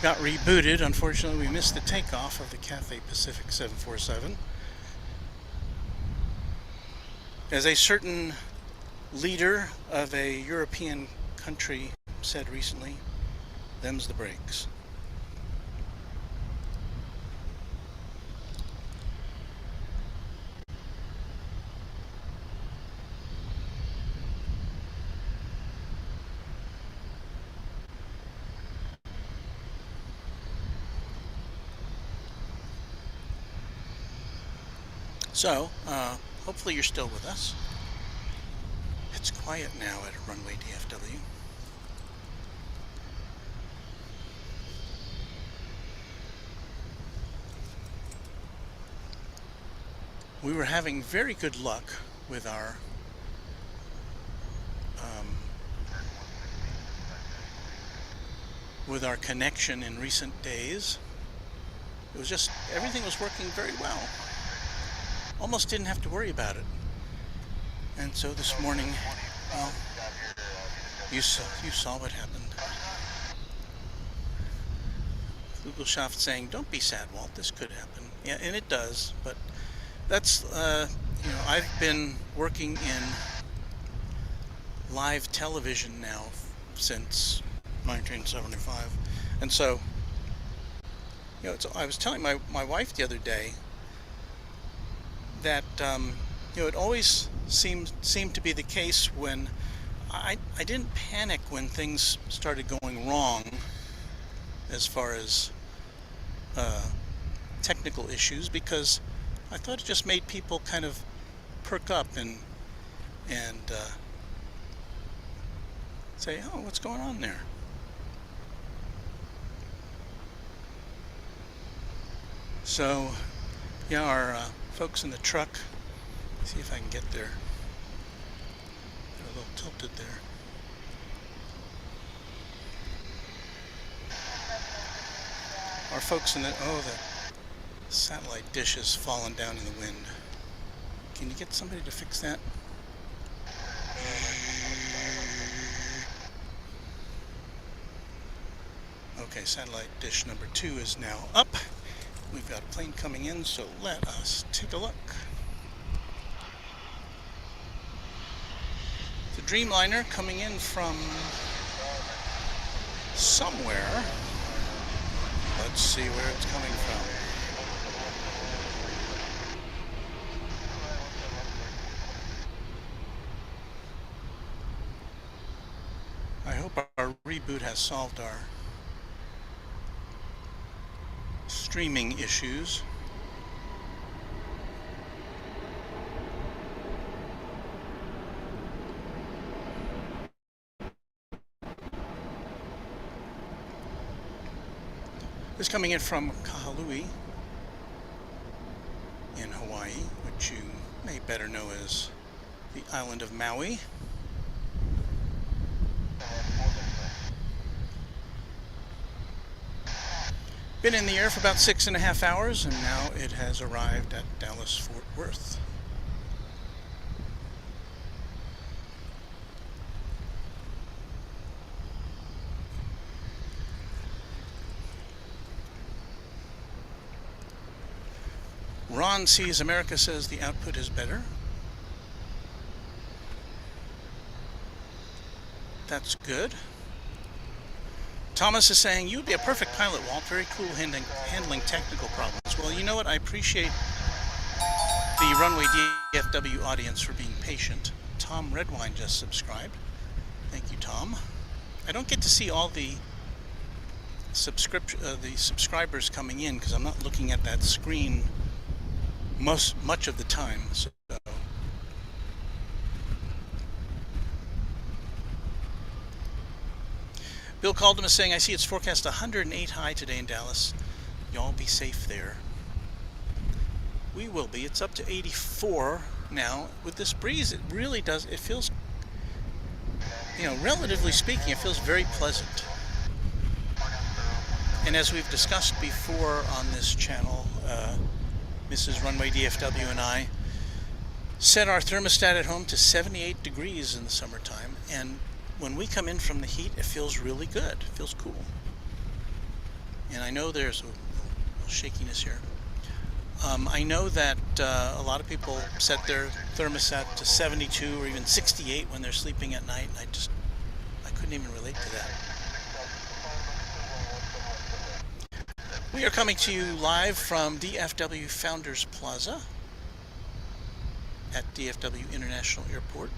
got rebooted. Unfortunately, we missed the takeoff of the Cathay Pacific 747. As a certain leader of a European country said recently, them's the breaks. So, hopefully you're still with us. It's quiet now at Runway DFW. We were having very good luck with our connection in recent days. It was just, everything was working very well. Almost didn't have to worry about it. And so this morning, well, you saw what happened. Google Shaft saying, "Don't be sad, Walt. This could happen." Yeah, and it does. But that's you know, I've been working in live television now since 1975, and so you know, I was telling my wife the other day that you know, it always seemed to be the case when I didn't panic when things started going wrong as far as technical issues, because I thought it just made people kind of perk up and say, "Oh, what's going on there?" So yeah, our folks in the truck, see if I can get there. They're a little tilted there. Our folks in the, oh, the satellite dish has fallen down in the wind. Can you get somebody to fix that? Okay, satellite dish number 2 is now up. We've got a plane coming in, so let us take a look. The Dreamliner coming in from somewhere. Let's see where it's coming from. I hope our reboot has solved our streaming issues. This is coming in from Kahului in Hawaii, which you may better know as the island of Maui. Been in the air for about 6.5 hours, and now it has arrived at Dallas-Fort Worth. Ron Sees America says the output is better. That's good. Thomas is saying, "You'd be a perfect pilot, Walt. Very cool handling technical problems." Well, you know what? I appreciate the Runway DFW audience for being patient. Tom Redwine just subscribed. Thank you, Tom. I don't get to see all the subscribers coming in because I'm not looking at that screen much of the time. So Bill Caldum is saying, "I see it's forecast 108 high today in Dallas. Y'all be safe there." We will be. It's up to 84 now. With this breeze, it really does, it feels, you know, relatively speaking, it feels very pleasant. And as we've discussed before on this channel, Mrs. Runway DFW and I set our thermostat at home to 78 degrees in the summertime, and when we come in from the heat, it feels really good. It feels cool. And I know there's a little shakiness here. I know that a lot of people set their thermostat to 72 or even 68 when they're sleeping at night, and I couldn't even relate to that. We are coming to you live from DFW Founders Plaza at DFW International Airport.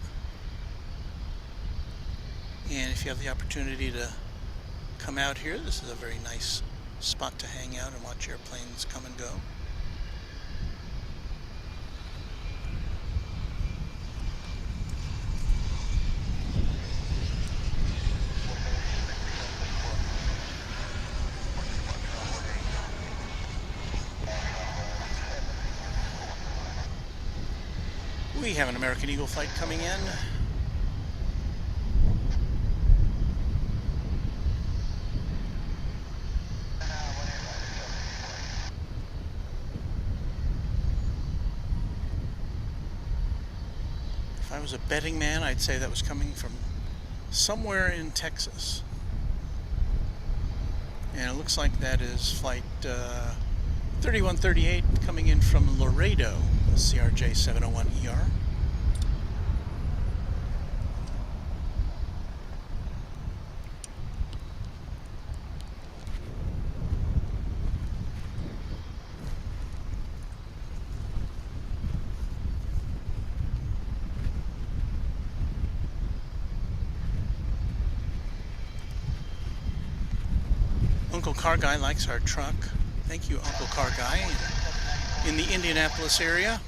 And if you have the opportunity to come out here, this is a very nice spot to hang out and watch airplanes come and go. We have an American Eagle flight coming in. If I was a betting man, I'd say that was coming from somewhere in Texas. And it looks like that is flight 3138 coming in from Laredo, the CRJ 701ER. Uncle Car Guy likes our truck. Thank you, Uncle Car Guy. In the Indianapolis area,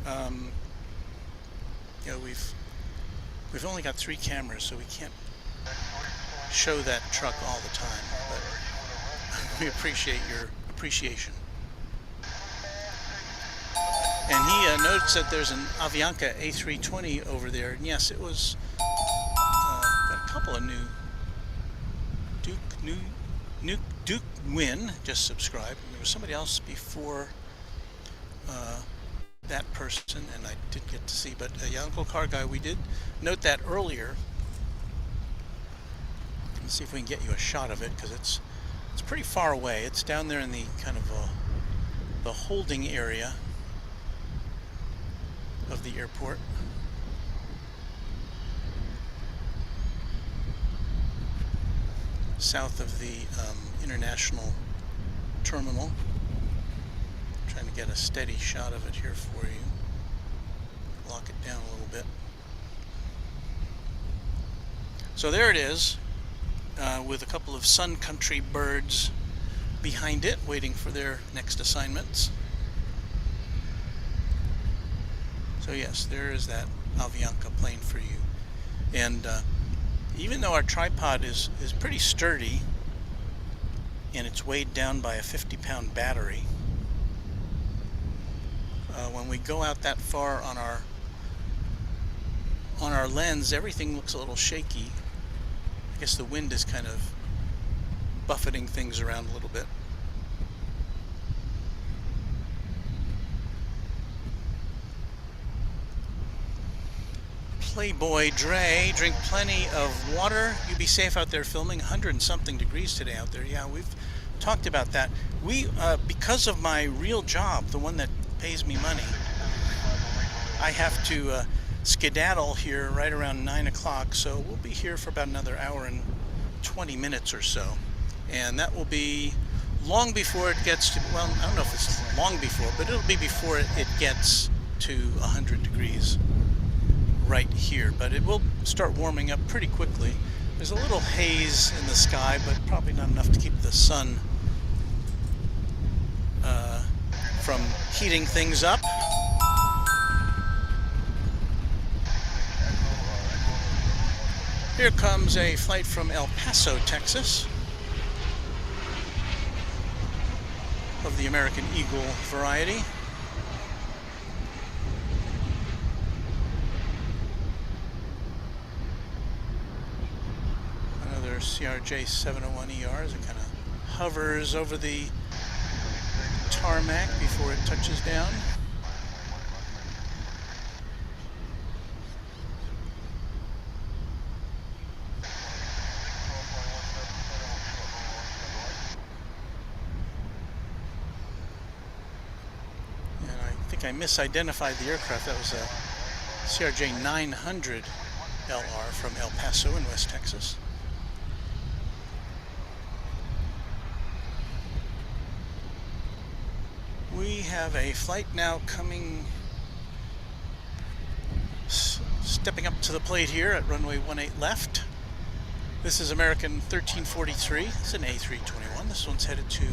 you know, we've only got 3 cameras, so we can't show that truck all the time. But we appreciate your appreciation. And he notes that there's an Avianca A320 over there, and yes, it was got a couple of new Duke Win just subscribed. There was somebody else before that person, and I didn't get to see. But yeah, Uncle Car Guy, we did note that earlier. Let's see if we can get you a shot of it, because it's pretty far away. It's down there in the kind of the holding area of the airport. South of the international terminal. I'm trying to get a steady shot of it here for you. Lock it down a little bit. So there it is, with a couple of Sun Country birds behind it, waiting for their next assignments. So yes, there is that Avianca plane for you. And even though our tripod is pretty sturdy, and it's weighed down by a 50-pound battery, when we go out that far on our lens, everything looks a little shaky. I guess the wind is kind of buffeting things around a little bit. Playboy Dre, drink plenty of water. You be safe out there filming. 100 and something degrees today out there. Yeah, we've talked about that. We, because of my real job, the one that pays me money, I have to skedaddle here right around 9 o'clock. So we'll be here for about another hour and 20 minutes or so. And that will be long before it gets to, well, I don't know if it's long before, but it'll be before it gets to 100 degrees. Right here, but it will start warming up pretty quickly. There's a little haze in the sky, but probably not enough to keep the sun from heating things up. Here comes a flight from El Paso, Texas, of the American Eagle variety. CRJ 701ER as it kind of hovers over the tarmac before it touches down. I misidentified the aircraft. That was a CRJ 900 LR from El Paso in West Texas. We have a flight now coming, stepping up to the plate here at runway 18 left. This is American 1343. It's an A321. This one's headed to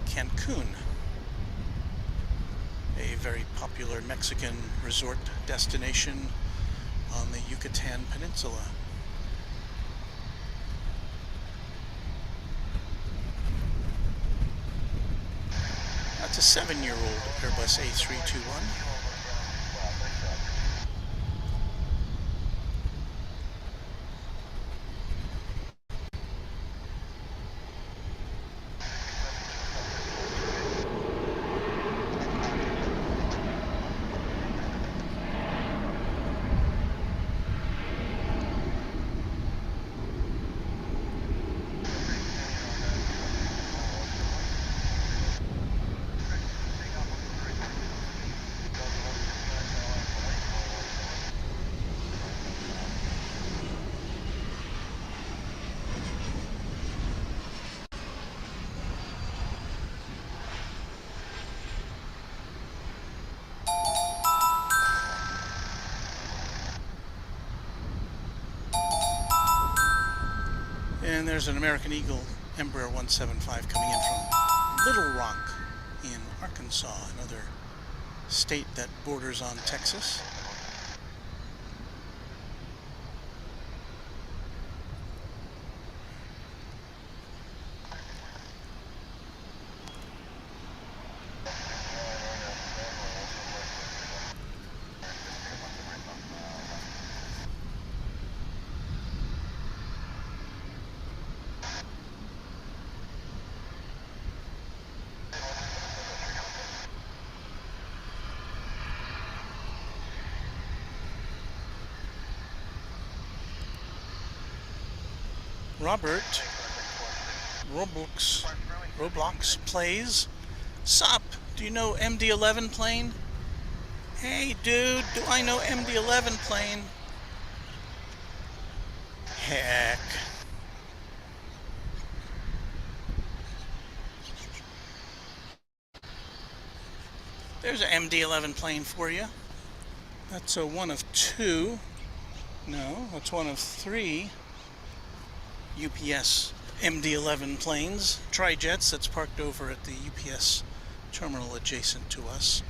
Cancun, a very popular Mexican resort destination on the Yucatan Peninsula. That's a 7-year-old Airbus A321. And there's an American Eagle Embraer 175 coming in from Little Rock in Arkansas, another state that borders on Texas. Robert Roblox plays. Sup? Do you know MD-11 plane? Hey dude, do I know MD-11 plane? Heck. There's an MD-11 plane for you. That's a one of two. No, that's one of three UPS MD-11 planes, tri-jets, that's parked over at the UPS terminal adjacent to us.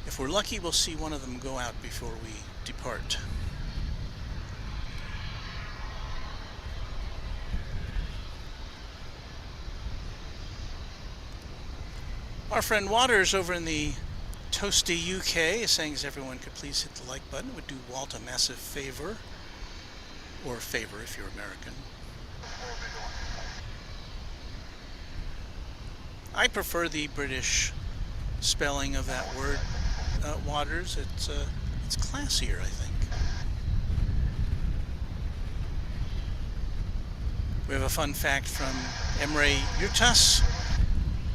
If we're lucky, we'll see one of them go out before we depart. Our friend Waters over in the toasty UK is saying, as everyone could please hit the like button. It would do Walt a massive favor. Or favor if you're American. I prefer the British spelling of that word, Waters. It's classier, I think. We have a fun fact from Emre Yutas.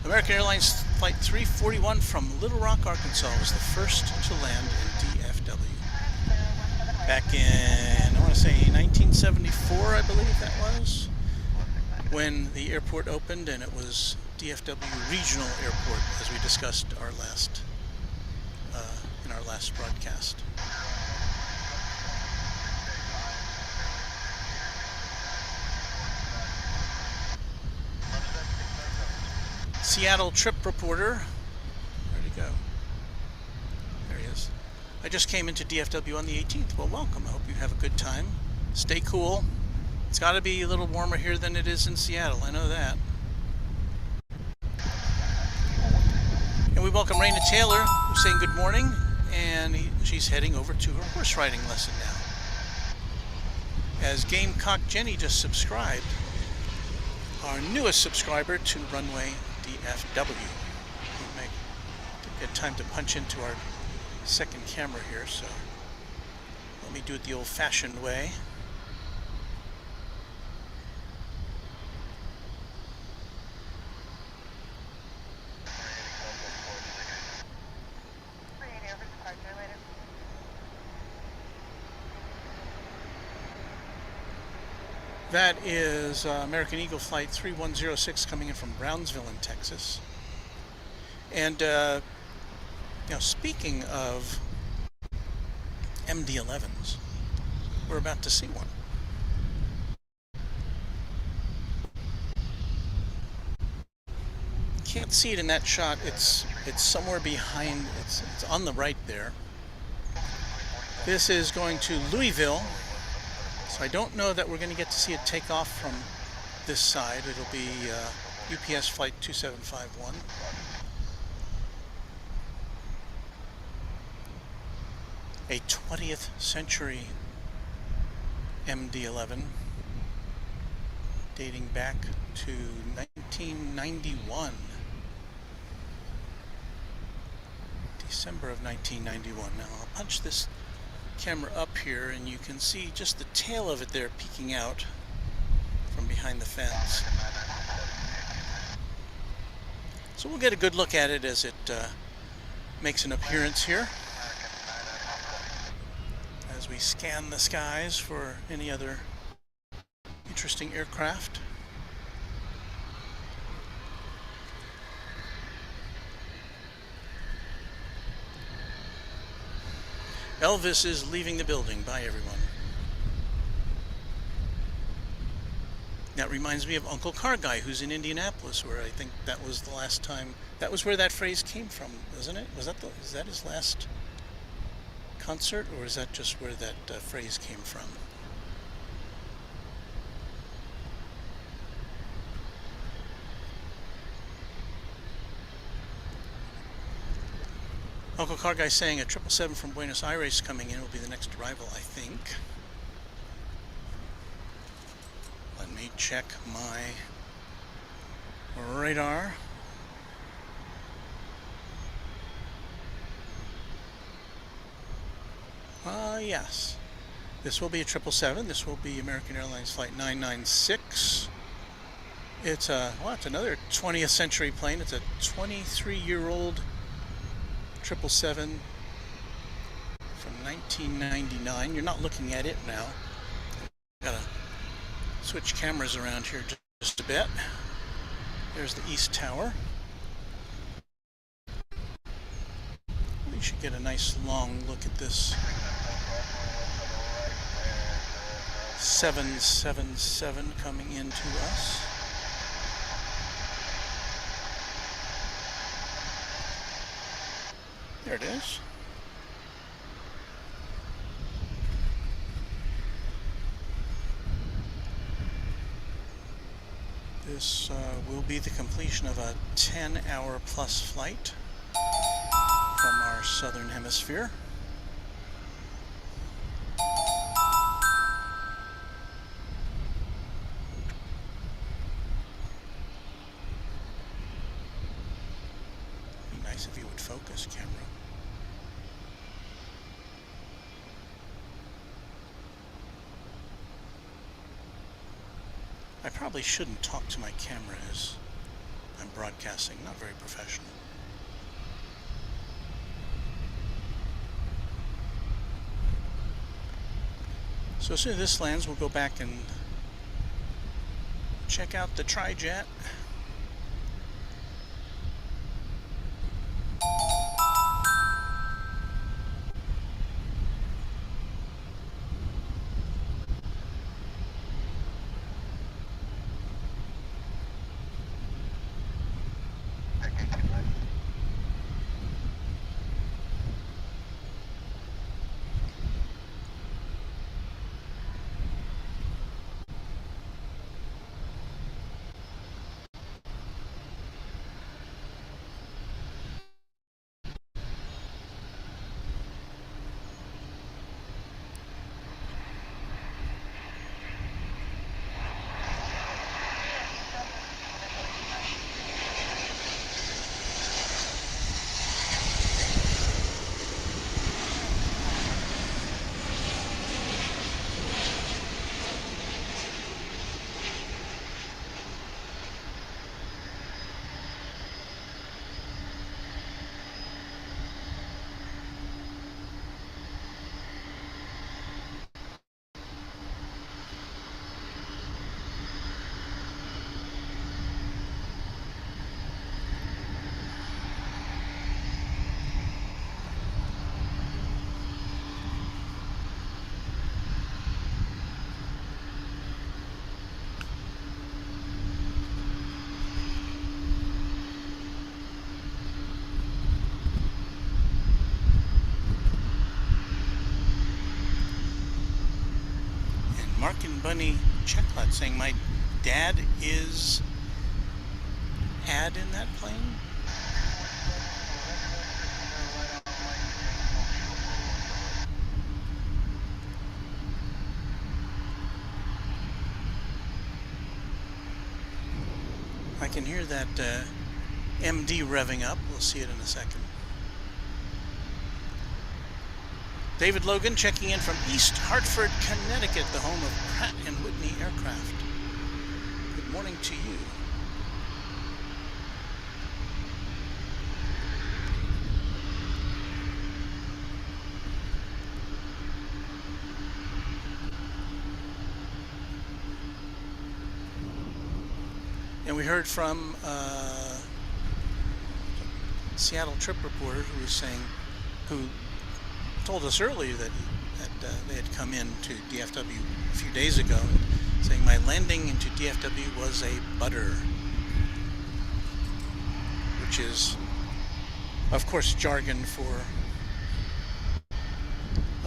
American Airlines Flight 341 from Little Rock, Arkansas was the first to land in DFW. Back in, I want to say 1974, I believe that was, when the airport opened, and it was DFW Regional Airport, as we discussed our last in our last broadcast. Seattle trip reporter. Where'd he go? There he is. I just came into DFW on the 18th. Well, welcome. I hope you have a good time. Stay cool. It's got to be a little warmer here than it is in Seattle. I know that. And we welcome Raina Taylor, who's saying good morning, and she's heading over to her horse riding lesson now. As Gamecock Jenny just subscribed, our newest subscriber to Runway DFW. We'll get time to punch into our second camera here, so let me do it the old-fashioned way. That is American Eagle Flight 3106 coming in from Brownsville in Texas. And speaking of MD-11s, we're about to see one. Can't see it in that shot. It's somewhere behind. It's on the right there. This is going to Louisville, so I don't know that we're going to get to see it take off from this side. It'll be UPS Flight 2751. A 20th century MD-11 dating back to 1991. December of 1991. Now I'll punch this camera up here and you can see just the tail of it there peeking out from behind the fence. So we'll get a good look at it as it makes an appearance here, as we scan the skies for any other interesting aircraft. Elvis is leaving the building. Bye, everyone. That reminds me of Uncle Car Guy, who's in Indianapolis, where I think that was the last time. That was where that phrase came from, wasn't it? Is that his last concert, or is that just where that phrase came from? Uncle Car Guy saying a 777 from Buenos Aires coming in will be the next arrival, I think. Let me check my radar. Yes. This will be a 777. This will be American Airlines Flight 996. It's another 20th century plane. It's a 23-year-old 777 from 1999. You're not looking at it now. Gotta switch cameras around here just a bit. There's the East Tower. We should get a nice long look at this 777 coming in to us. There it is. This will be the completion of a 10-hour plus flight from our southern hemisphere. Be nice if you would focus, camera. I probably shouldn't talk to my camera as I'm broadcasting. Not very professional. So as soon as this lands, we'll go back and check out the tri-jet. Bunny Checklet saying my dad is in that plane. I can hear that MD revving up. We'll see it in a second. David Logan checking in from East Hartford, Connecticut, the home of Pratt & Whitney Aircraft. Good morning to you. And we heard from Seattle trip reporter who told us earlier that they had come in to DFW a few days ago, saying my landing into DFW was a butter, which is, of course, jargon for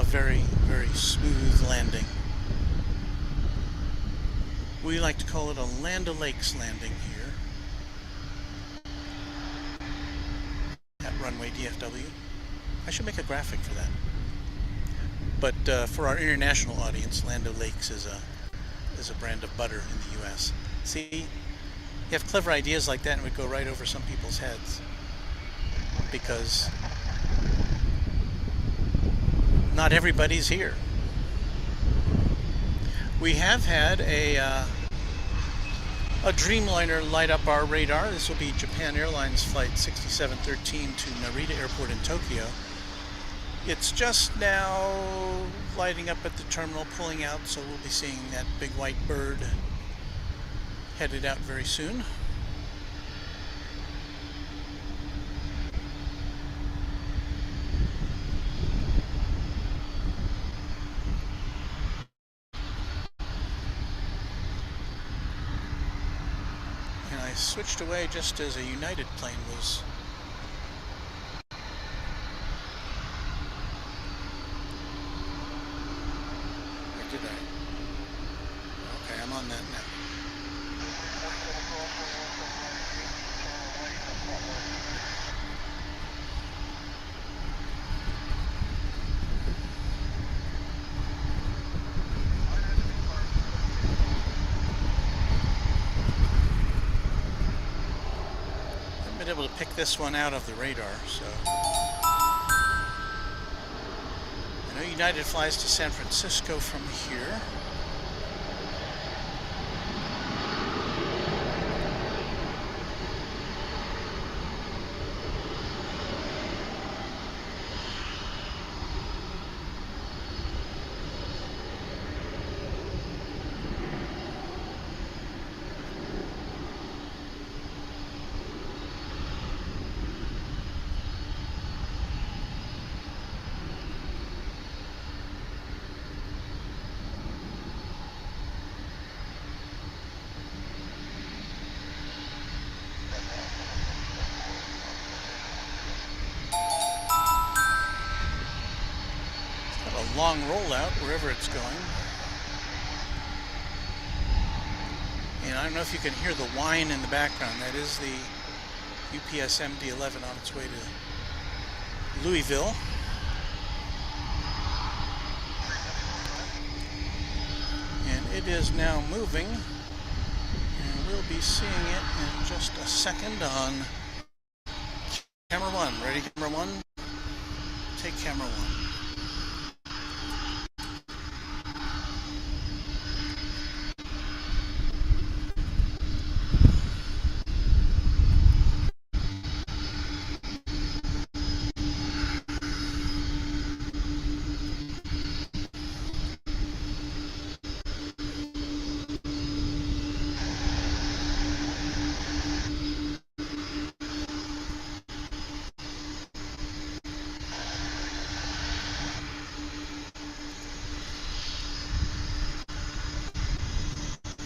a very, very smooth landing. We like to call it a Land O'Lakes landing here at Runway DFW. I should make a graphic for that. But for our international audience, Land O'Lakes is a brand of butter in the U.S. See, you have clever ideas like that and it would go right over some people's heads, because not everybody's here. We have had a Dreamliner light up our radar. This will be Japan Airlines flight 6713 to Narita Airport in Tokyo. It's just now lighting up at the terminal, pulling out, so we'll be seeing that big white bird headed out very soon. Switched away just as a United plane was or did I? Okay, I'm on that now. Able to pick this one out of the radar, so I know United flies to San Francisco from here. Long rollout wherever it's going, and I don't know if you can hear the whine in the background. That is the UPS MD-11 on its way to Louisville. And it is now moving, and we'll be seeing it in just a second on camera one. Ready, camera one? Take camera one.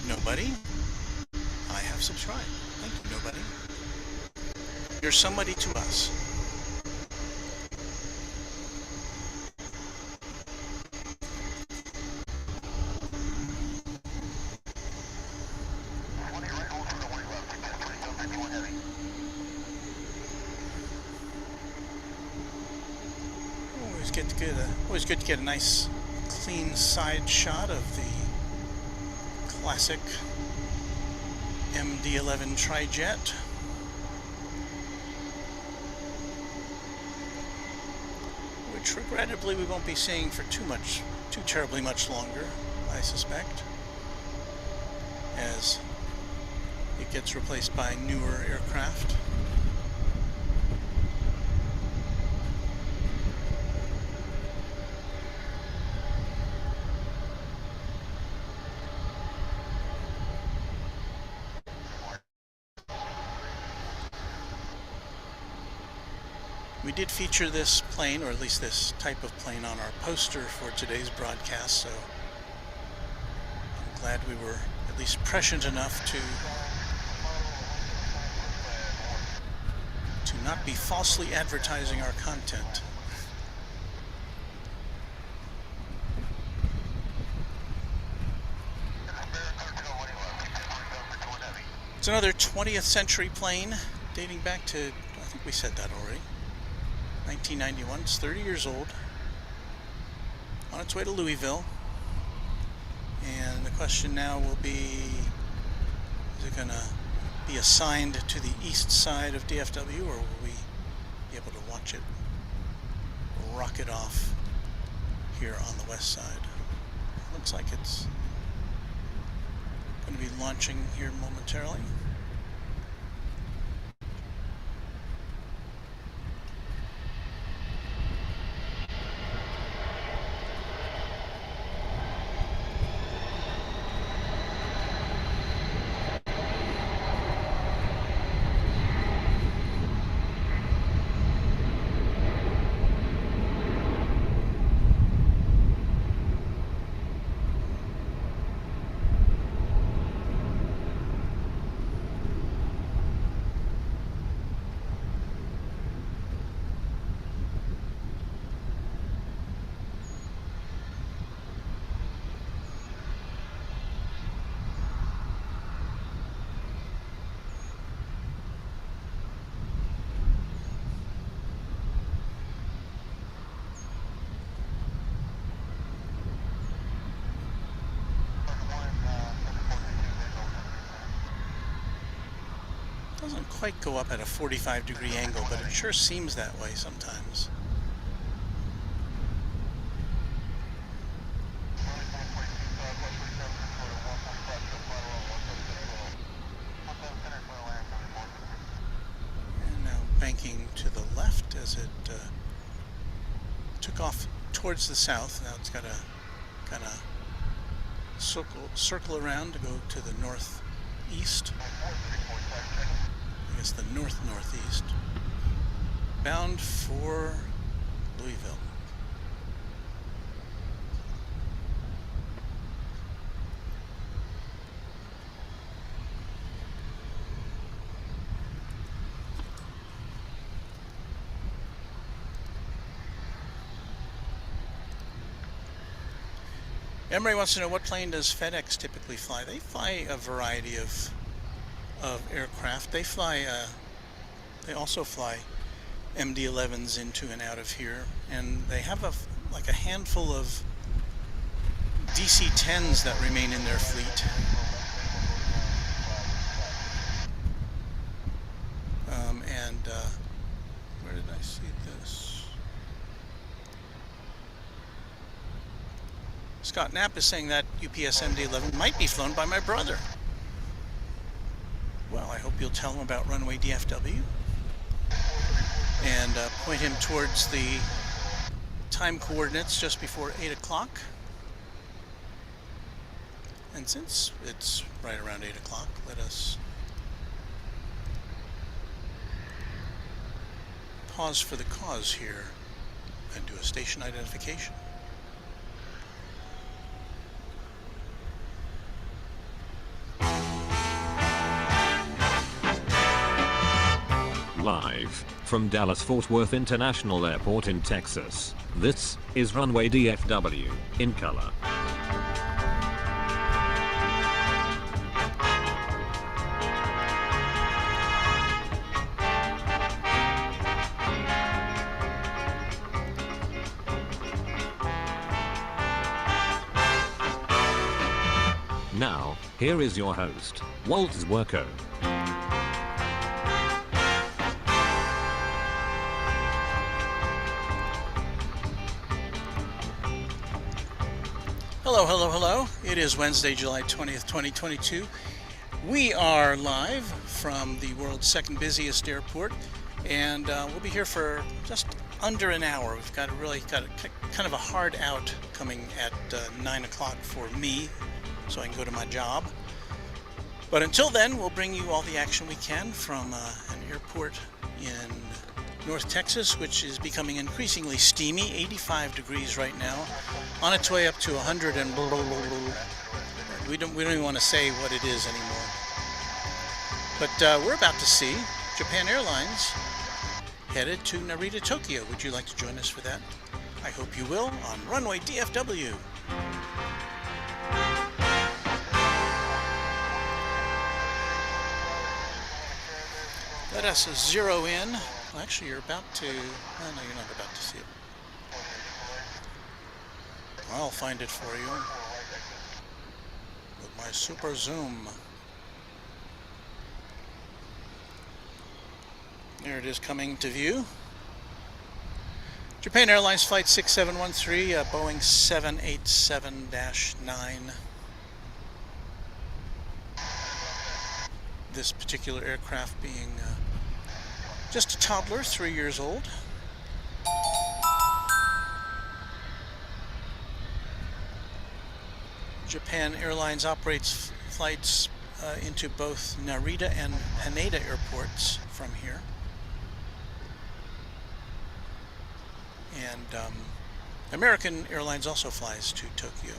Nobody? I have subscribed. Thank you, nobody. You're somebody to us. always good to get a nice clean side shot of the classic MD-11 tri-jet. Which regrettably we won't be seeing for too terribly much longer, I suspect, as it gets replaced by newer aircraft. We did feature this plane, or at least this type of plane, on our poster for today's broadcast, so I'm glad we were at least prescient enough to not be falsely advertising our content. It's another 20th century plane dating back to, I think we said that already, 1991. It's 30 years old, on its way to Louisville, and the question now will be, is it going to be assigned to the east side of DFW, or will we be able to watch it rocket off here on the west side? Looks like it's going to be launching here momentarily. Doesn't quite go up at a 45-degree angle, but it sure seems that way sometimes. And now banking to the left as it took off towards the south. Now it's got to kind of circle around to go to the northeast. I guess the northeast, bound for Louisville. Emery wants to know, what plane does FedEx typically fly? They fly a variety of aircraft. They also fly MD-11s into and out of here, and they have like a handful of DC-10s that remain in their fleet. Where did I see this? Scott Knapp is saying that UPS MD-11 might be flown by my brother. Well, I hope you'll tell him about Runway DFW and point him towards the time coordinates just before 8 o'clock. And since it's right around 8 o'clock, let us pause for the cause here and do a station identification. Live from Dallas-Fort Worth International Airport in Texas, this is Runway DFW, in color. Here is your host, Walt Zwerko. Hello, hello, hello. It is Wednesday, July 20th, 2022. We are live from the world's second busiest airport, and we'll be here for just under an hour. We've got kind of a hard out coming at 9 o'clock for me, so I can go to my job. But until then, we'll bring you all the action we can from an airport in North Texas, which is becoming increasingly steamy. 85 degrees right now, on its way up to 100 and blah, blah, blah, blah. We don't even want to say what it is anymore. But we're about to see Japan Airlines headed to Narita, Tokyo. Would you like to join us for that? I hope you will on Runway DFW. Let us zero in. Well, actually, you're about to... Oh, no, you're not about to see it. I'll find it for you with my super zoom. There it is, coming to view. Japan Airlines Flight 6713, Boeing 787-9. This particular aircraft being just a toddler, 3 years old. Japan Airlines operates flights into both Narita and Haneda airports from here. And American Airlines also flies to Tokyo.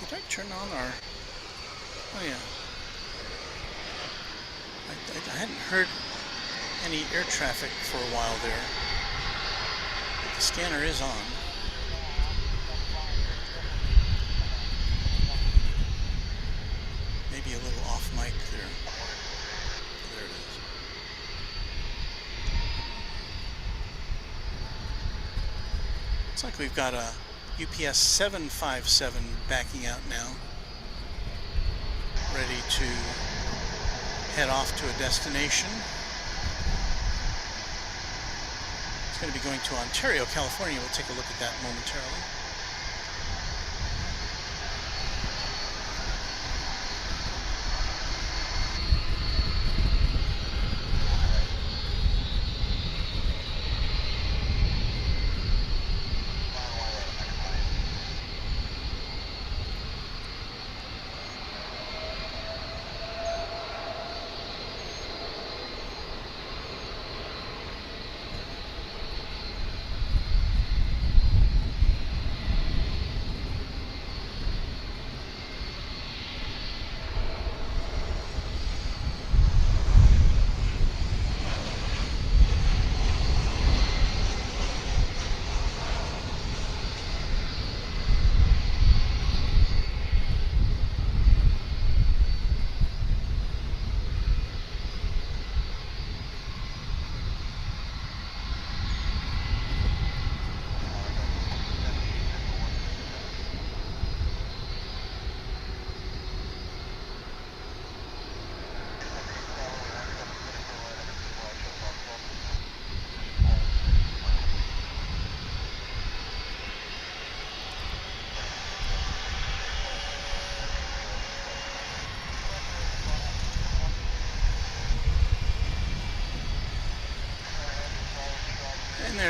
Did I turn on our... Oh yeah. I hadn't heard any air traffic for a while there. But the scanner is on. Maybe a little off mic there. There it is. Looks like we've got a UPS 757 backing out now, ready to head off to a destination. It's going to be going to Ontario, California. We'll take a look at that momentarily.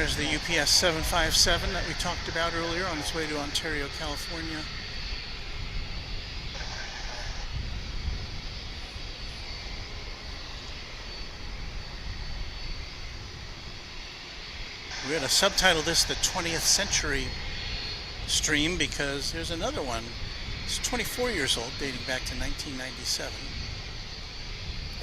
There's the UPS 757 that we talked about earlier on its way to Ontario, California. We're going to subtitle this the 20th Century Stream because there's another one. It's 24 years old, dating back to 1997.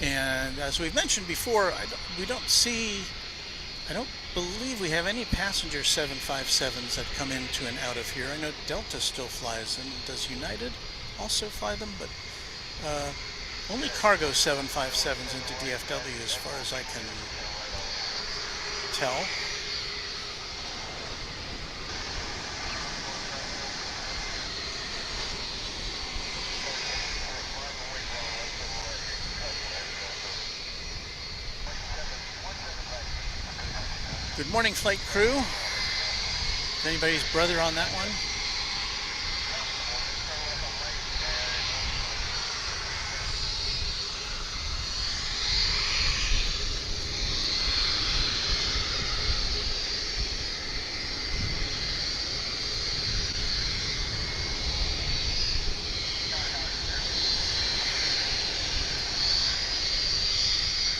And as we've mentioned before, I don't believe we have any passenger 757s that come into and out of here. I know Delta still flies them. Does United also fly them? But only cargo 757s into DFW as far as I can tell. Good morning, flight crew. Is anybody's brother on that one?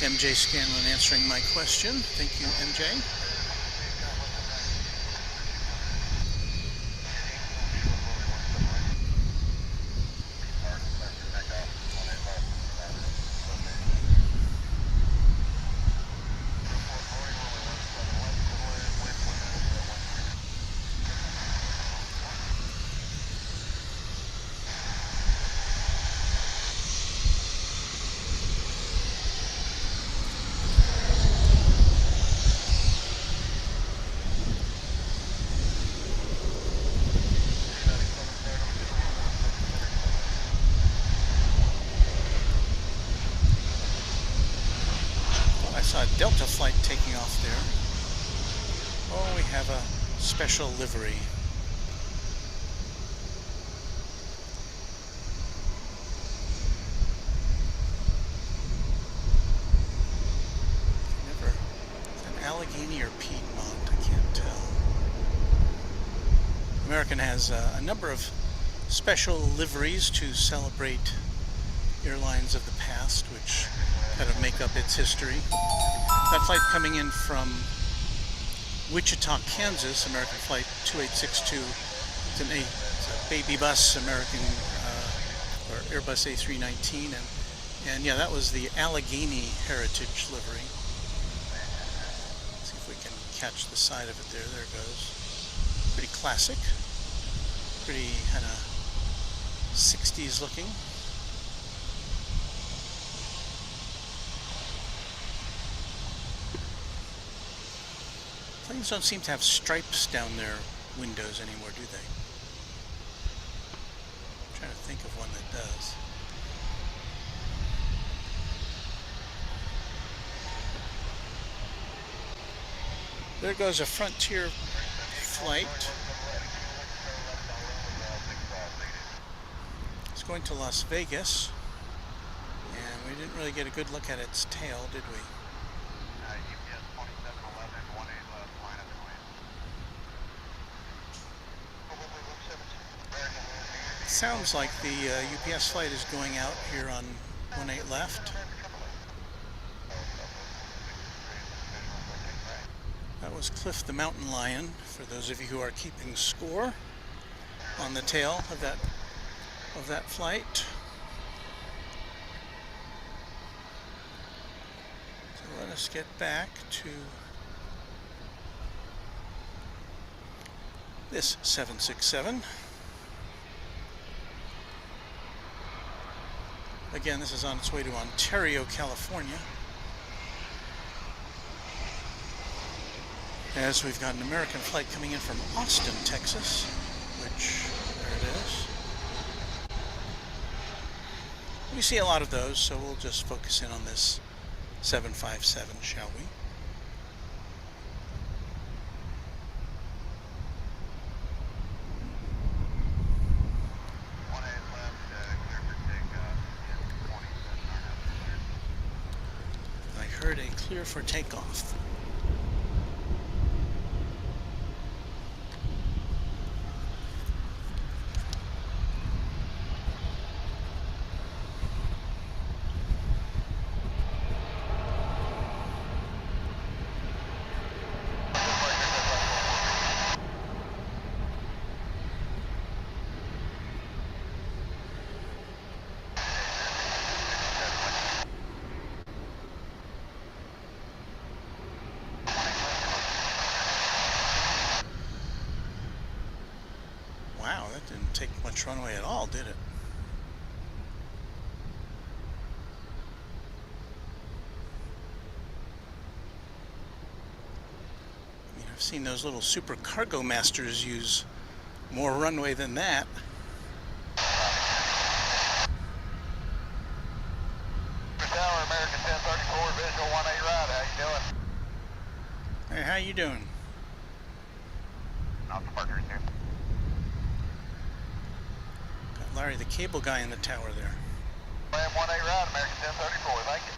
MJ Scanlon answering my question. Thank you, MJ. A Delta flight taking off there. Oh, we have a special livery. Never, is that Allegheny or Piedmont? I can't tell. American has a number of special liveries to celebrate airlines of the past, which kind of make up its history. That flight coming in from Wichita, Kansas, American Flight 2862. It's a baby bus, American or Airbus A319, and yeah, that was the Allegheny Heritage livery. Let's see if we can catch the side of it there. There it goes. Pretty classic, pretty kind of 60s looking. Planes don't seem to have stripes down their windows anymore, do they? I'm trying to think of one that does. There goes a Frontier flight. It's going to Las Vegas, and we didn't really get a good look at its tail, did we? Sounds like the UPS flight is going out here on 18 left. That was Cliff the Mountain Lion, for those of you who are keeping score on the tail of that flight. So let us get back to this 767. Again, this is on its way to Ontario, California. As we've got an American flight coming in from Austin, Texas, which, there it is. We see a lot of those, so we'll just focus in on this 757, shall we? Clear for takeoff. that didn't take much runway at all, did it? I mean, I've seen those little super cargo masters use more runway than that. Tower, American 1034, visual 18 right. How you doing? Hey, how you doing? Not the partners here. Got Larry the cable guy in the tower there. Ram 18 right, American 1034, thank you.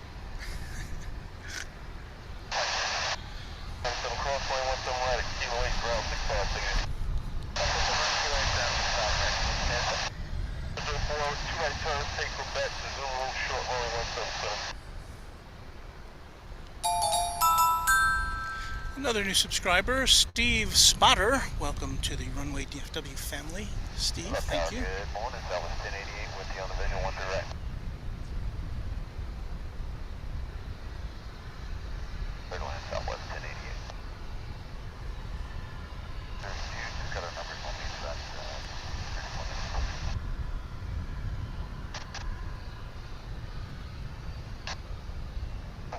Some crossway 17 right, Kilo 8, ground 656. Two right turn, take from back to Zulu, short line 177. Another new subscriber, Steve Spotter. Welcome to the Runway DFW family. Steve, thank you. Good morning, that was 1088 with you on the Vision 1 direct. Third line, Southwest 1088. There's two, just got our numbers on me, so that's 31 minutes.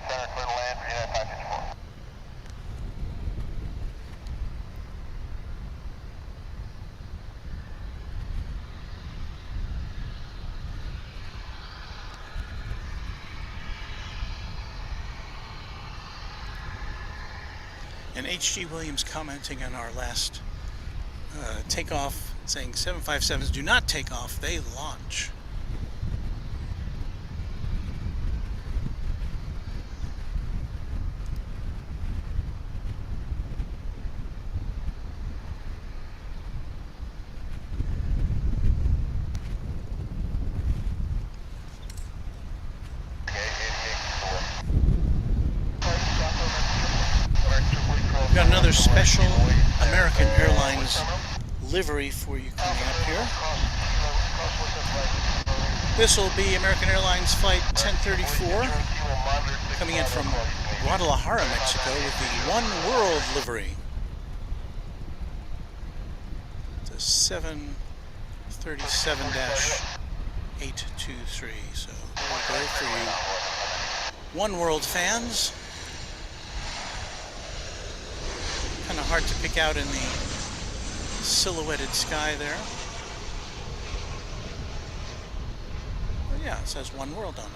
Center, clear to land, 39554. And H.G. Williams commenting on our last takeoff, saying 757s do not take off, they launch. We've got another special American Airlines livery for you coming up here. This will be American Airlines flight 1034 coming in from Guadalajara, Mexico with the One World livery. It's a 737-823. So there we go for you One World fans. Kind of hard to pick out in the silhouetted sky there. But yeah, it says One World on it.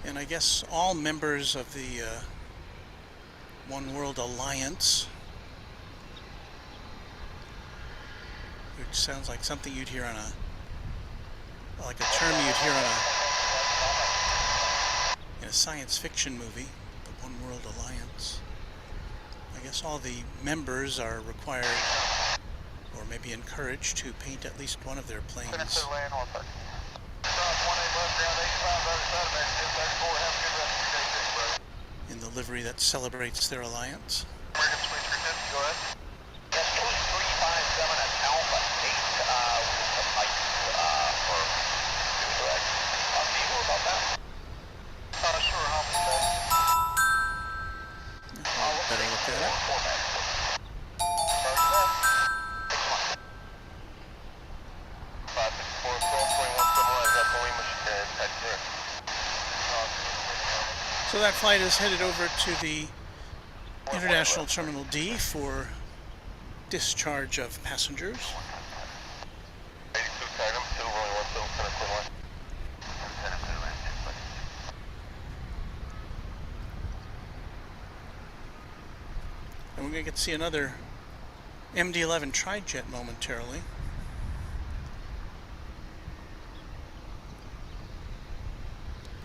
And I guess all members of the One World Alliance, which sounds like something you'd hear on a, like a term you'd hear on in a science fiction movie, the One World Alliance. I guess all the members are required, or maybe encouraged, to paint at least one of their planes in the livery that celebrates their alliance. American 2350, go ahead. Yes, 2357 at Alpha 8 with some lights for direct. Do you know about that? Sure, how many days? Better look at it. So that flight is headed over to the International Terminal D for discharge of passengers. And we're going to get to see another MD-11 tri-jet momentarily.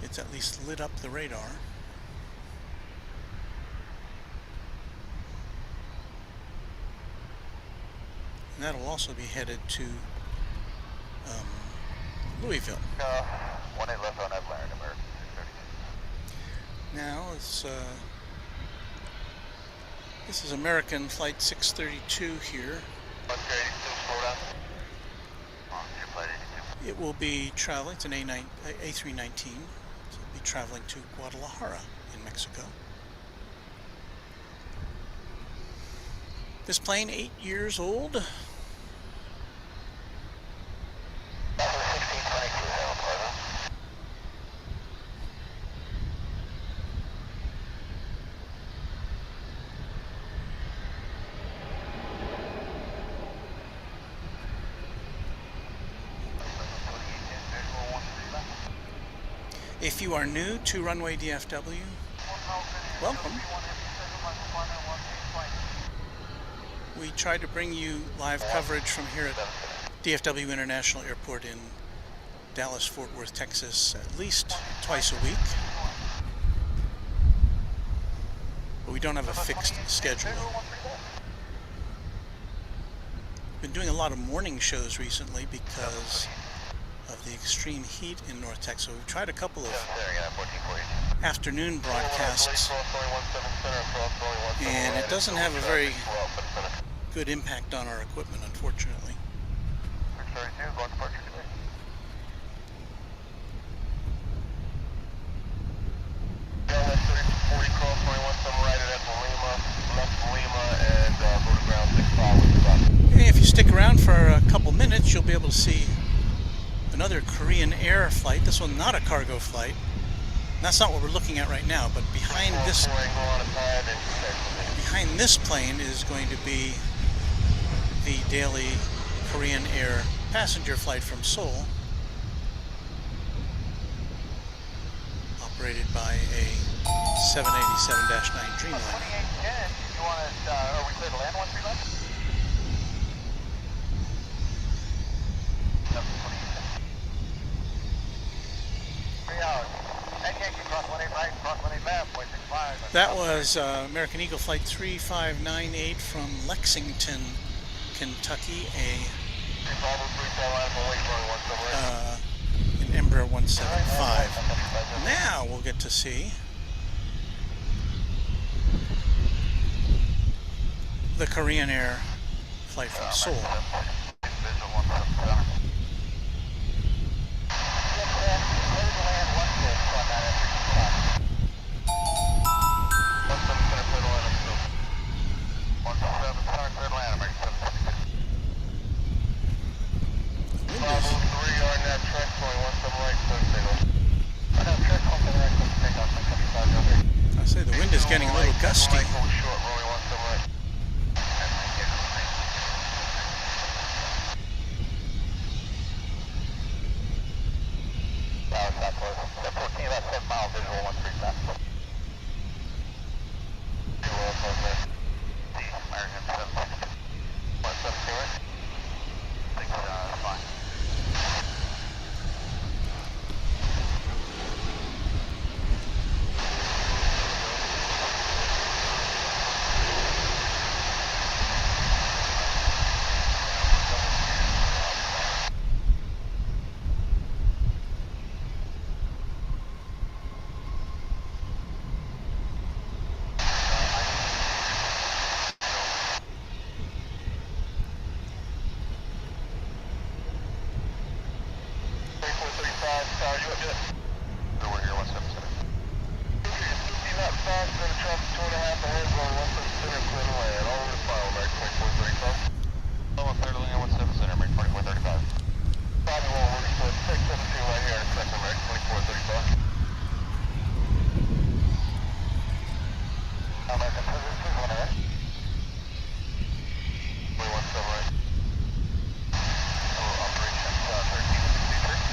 It's at least lit up the radar. And that'll also be headed to Louisville. 18 left on that line, American 632. Now it's this is American flight 632 here, It will be traveling, it's an A319, so it'll be traveling to Guadalajara in Mexico. This plane, 8 years old. If you are new to Runway DFW, welcome. We try to bring you live coverage from here at DFW International Airport in Dallas-Fort Worth, Texas, at least twice a week. But we don't have a fixed schedule. Been doing a lot of morning shows recently because of the extreme heat in North Texas. We've tried a couple of afternoon broadcasts, and it doesn't have a very good impact on our equipment, unfortunately. If you stick around for a couple minutes, you'll be able to see another Korean Air flight. This one not a cargo flight. That's not what we're looking at right now, but behind this plane is going to be the daily Korean Air passenger flight from Seoul, operated by a 787-9 Dreamliner. Are we clear to land once we left? That was American Eagle Flight 3598 from Lexington, Kentucky, an Embraer 175. Now we'll get to see the Korean Air flight from Seoul. I say the wind is getting a little gusty.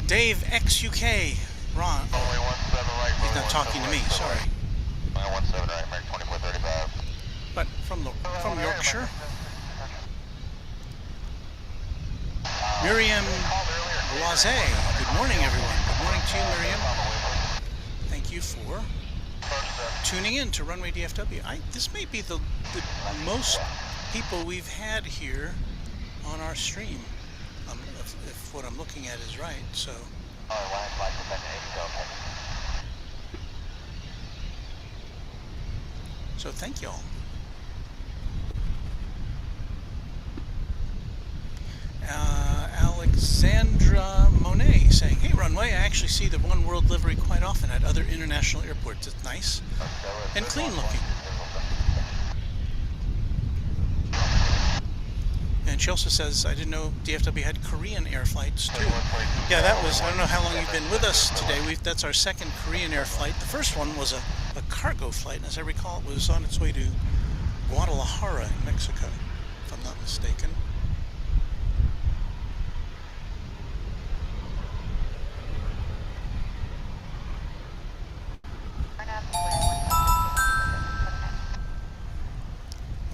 Dave XUK, Ron. He's not talking to me, sorry. But from Yorkshire. Miriam Blase. Good morning, everyone. Good morning to you, Miriam. Thank you for tuning in to Runway DFW. This may be the most people we've had here on our stream. If what I'm looking at is right, so. So thank y'all. Sandra Monet saying, "Hey Runway, I actually see the One World livery quite often at other international airports. It's nice and clean looking." And she also says, "I didn't know DFW had Korean air flights too." Yeah, that was, I don't know how long you've been with us today. That's our second Korean air flight. The first one was a cargo flight, and as I recall, it was on its way to Guadalajara in Mexico, if I'm not mistaken.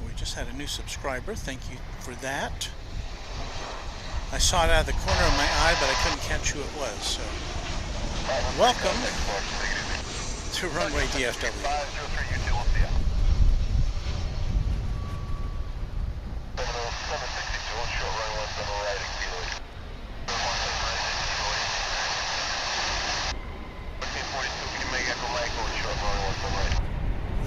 We just had a new subscriber. Thank you for that. I saw it out of the corner of my eye, but I couldn't catch who it was. So, welcome to Runway DFW.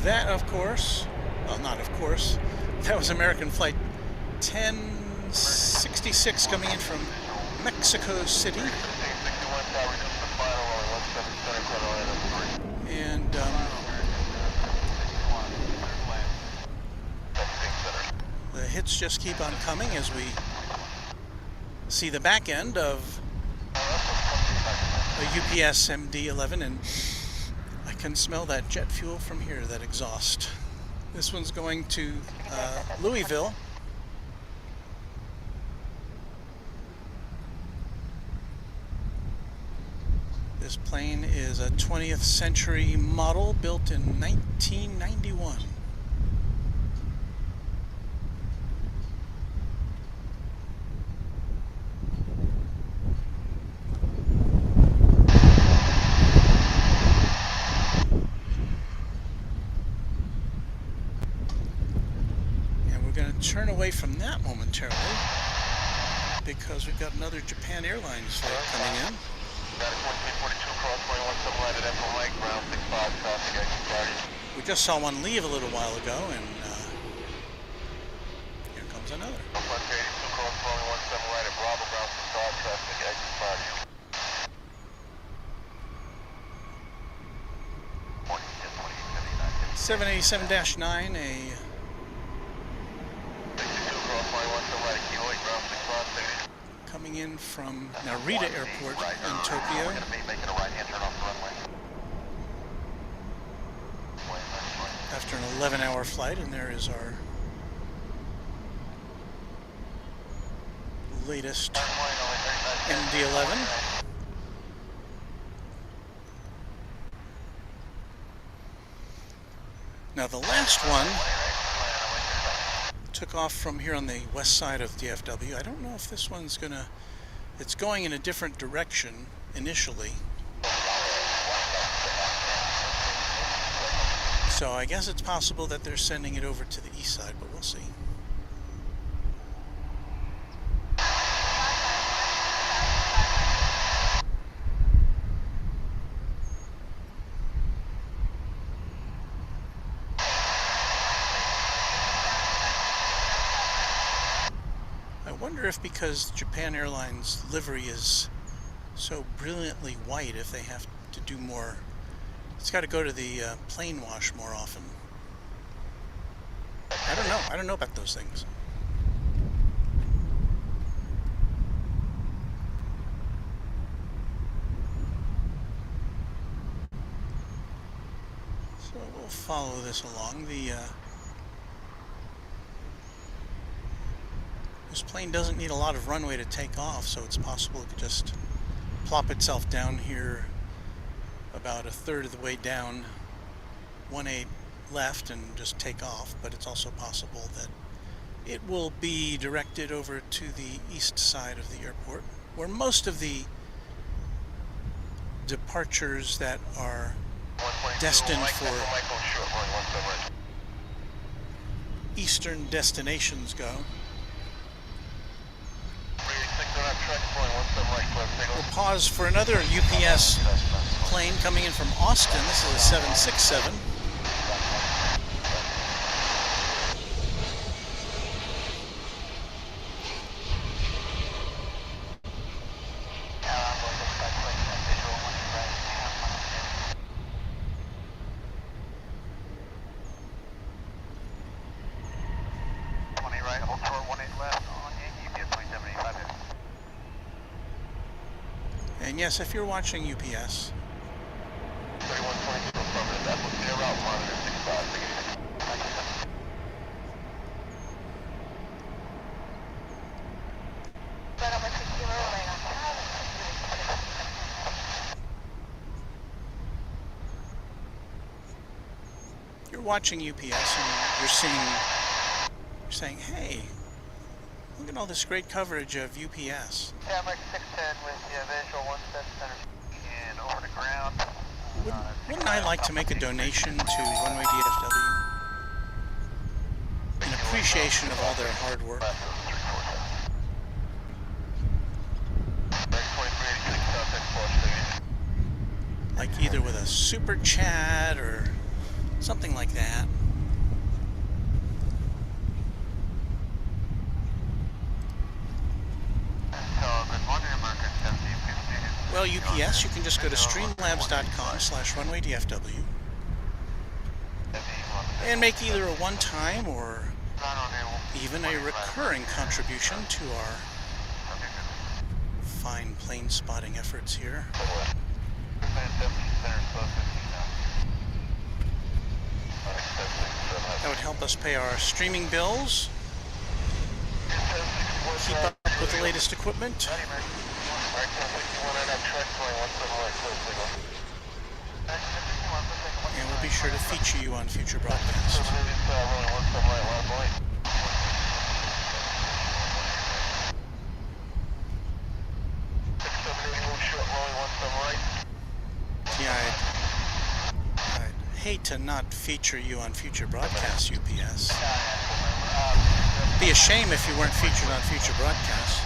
That, of course, well, not of course, that was American Flight 1066 coming in from Mexico City. And the hits just keep on coming as we see the back end of a UPS MD-11, and I can smell that jet fuel from here, that exhaust. This one's going to Louisville. This plane is a 20th century model built in 1991. Turn away from that momentarily because we've got another Japan Airlines flight coming in. We just saw one leave a little while ago, and here comes another. (787-9), a coming in from Narita Airport in Tokyo. After an 11-hour flight, and there is our latest MD-11. Now the last one took off from here on the west side of DFW. I don't know if this one's gonna, it's going in a different direction initially. So I guess it's possible that they're sending it over to the east side, but we'll see. I wonder if because Japan Airlines livery is so brilliantly white, if they have to do more, it's got to go to the plane wash more often. I don't know. I don't know about those things. So we'll follow this along. This plane doesn't need a lot of runway to take off, so it's possible it could just plop itself down here about a third of the way down, 1/8 left, and just take off. But it's also possible that it will be directed over to the east side of the airport, where most of the departures that are destined for eastern destinations go. We'll pause for another UPS plane coming in from Austin. This is a 767. And yes, if you're watching UPS, 3122 affirmative. That will be a route monitor 65. you're watching UPS and you're saying, hey, look at all this great coverage of UPS. Camera 610 with the visual 1 center and over to ground. Wouldn't I like to make a donation to Runway DFW in appreciation of all their hard work? Like either with a super chat or something like that. Well, UPS, you can just go to streamlabs.com/runwaydfw and make either a one-time or even a recurring contribution to our fine plane spotting efforts here. That would help us pay our streaming bills, keep up with the latest equipment, and we'll be sure to feature you on future broadcasts. Yeah, I'd hate to not feature you on future broadcasts, UPS. Be a shame if you weren't featured on future broadcasts.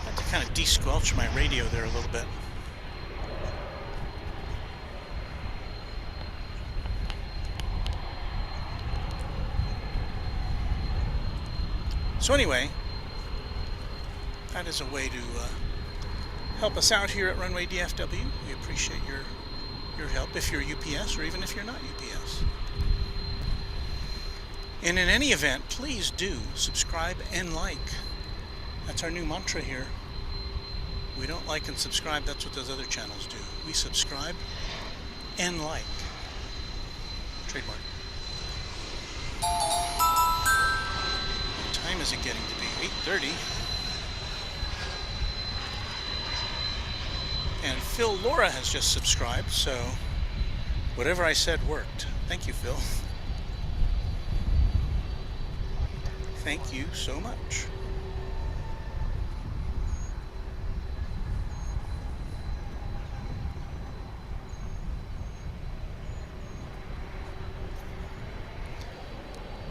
I have to kind of de-squelch my radio there a little bit. So anyway, that is a way to help us out here at Runway DFW. We appreciate your help if you're UPS or even if you're not UPS. And in any event, please do subscribe and like. That's our new mantra here. We don't like and subscribe, that's what those other channels do. We subscribe and like. Trademark. What time is it getting to be? 8:30. And Phil Laura has just subscribed, so whatever I said worked. Thank you, Phil. Thank you so much.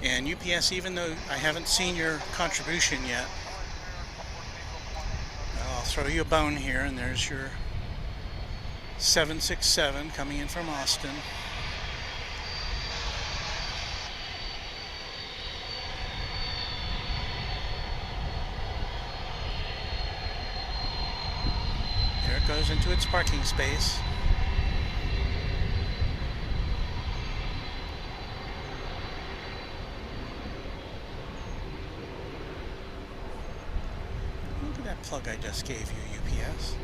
And UPS, even though I haven't seen your contribution yet, I'll throw you a bone here, and there's your 767 coming in from Austin. There it goes into its parking space. Look at that plug I just gave you, UPS.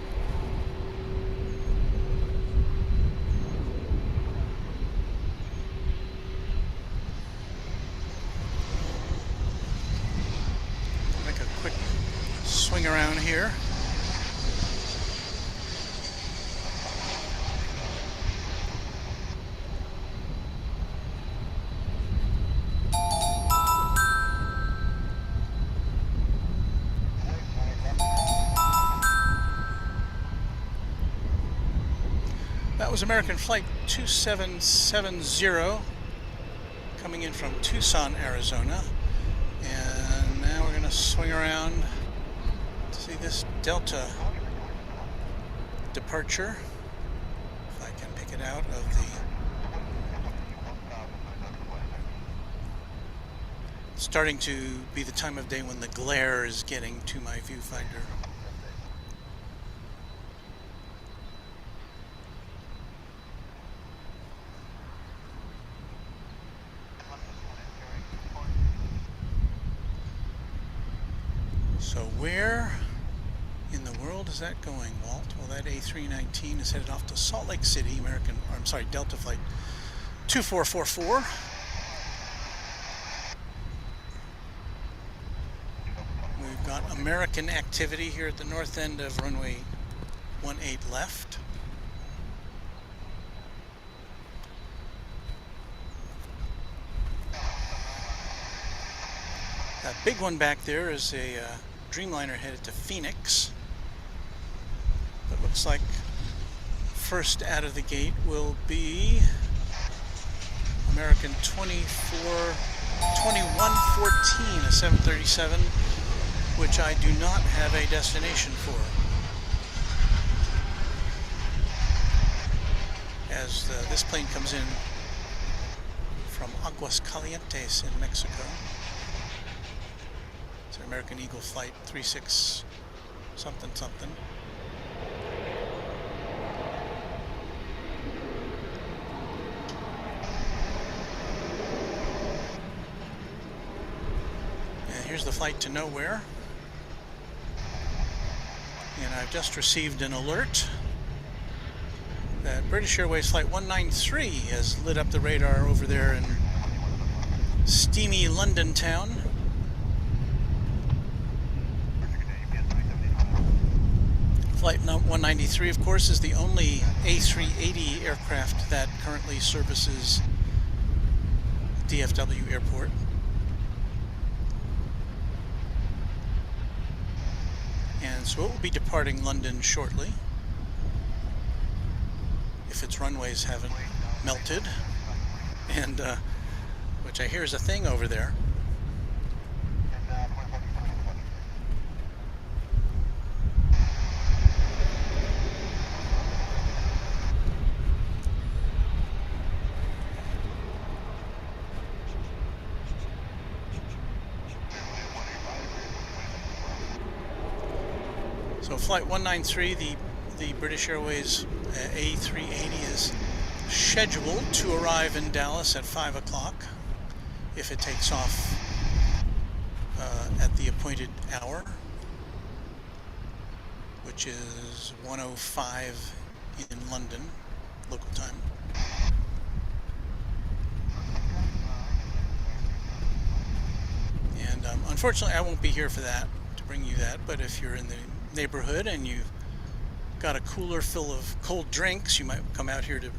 Make a quick swing around here. That was American Flight 2770 coming in from Tucson, Arizona. And now we're going to swing around to see this Delta departure. If I can pick it out of the... It's starting to be the time of day when the glare is getting to my viewfinder. So where in the world is that going, Walt? Well, that A319 is headed off to Salt Lake City, Delta Flight 2444. We've got American activity here at the north end of runway 18 left. That big one back there is a Dreamliner headed to Phoenix. It looks like first out of the gate will be American 2114, a 737, which I do not have a destination for. As this plane comes in from Aguascalientes in Mexico. It's an American Eagle Flight 36 something something. And here's the flight to nowhere. And I've just received an alert that British Airways Flight 193 has lit up the radar over there in steamy London town. Flight 193, of course, is the only A380 aircraft that currently services DFW Airport. And so it will be departing London shortly, if its runways haven't melted, and which I hear is a thing over there. So Flight 193, the British Airways A380 is scheduled to arrive in Dallas at 5 o'clock if it takes off at the appointed hour, which is 1:05 in London, local time. And unfortunately I won't be here for that, to bring you that, but if you're in the neighborhood and you've got a cooler full of cold drinks, you might come out here to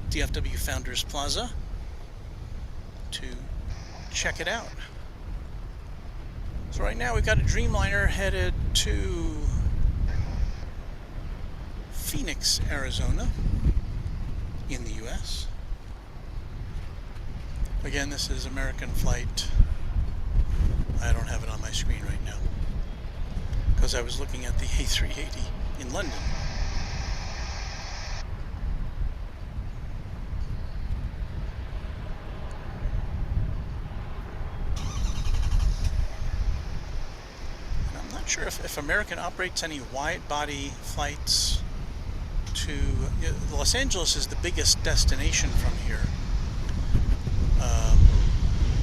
DFW Founders Plaza to check it out. So right now we've got a Dreamliner headed to Phoenix, Arizona in the US. Again, this is American flight. I don't have it on my screen right now because I was looking at the A380 in London. And I'm not sure if American operates any wide-body flights to Los Angeles is the biggest destination from here,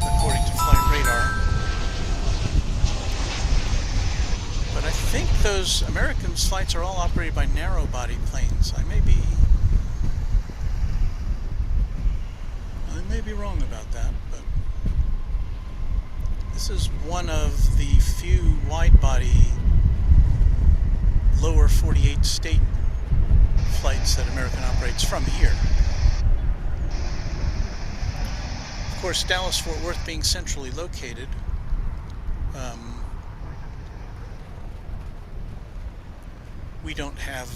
according to Flight Radar. But I think those Americans' flights are all operated by narrow-body planes. I may be wrong about that, but this is one of the few wide-body lower 48 state flights that American operates from here. Of course, Dallas-Fort Worth being centrally located, we don't have,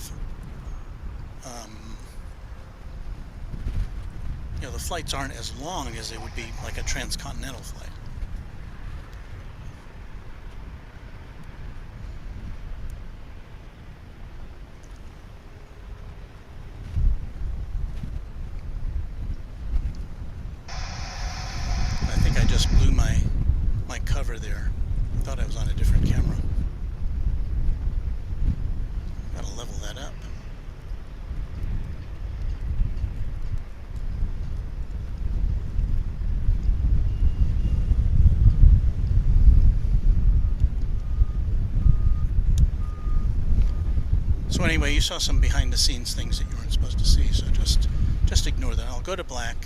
the flights aren't as long as they would be like a transcontinental flight. I think I just blew my cover there. I thought I was on a different camera. Gotta level that up. So anyway, you saw some behind the scenes things that you weren't supposed to see, so just ignore that. I'll go to black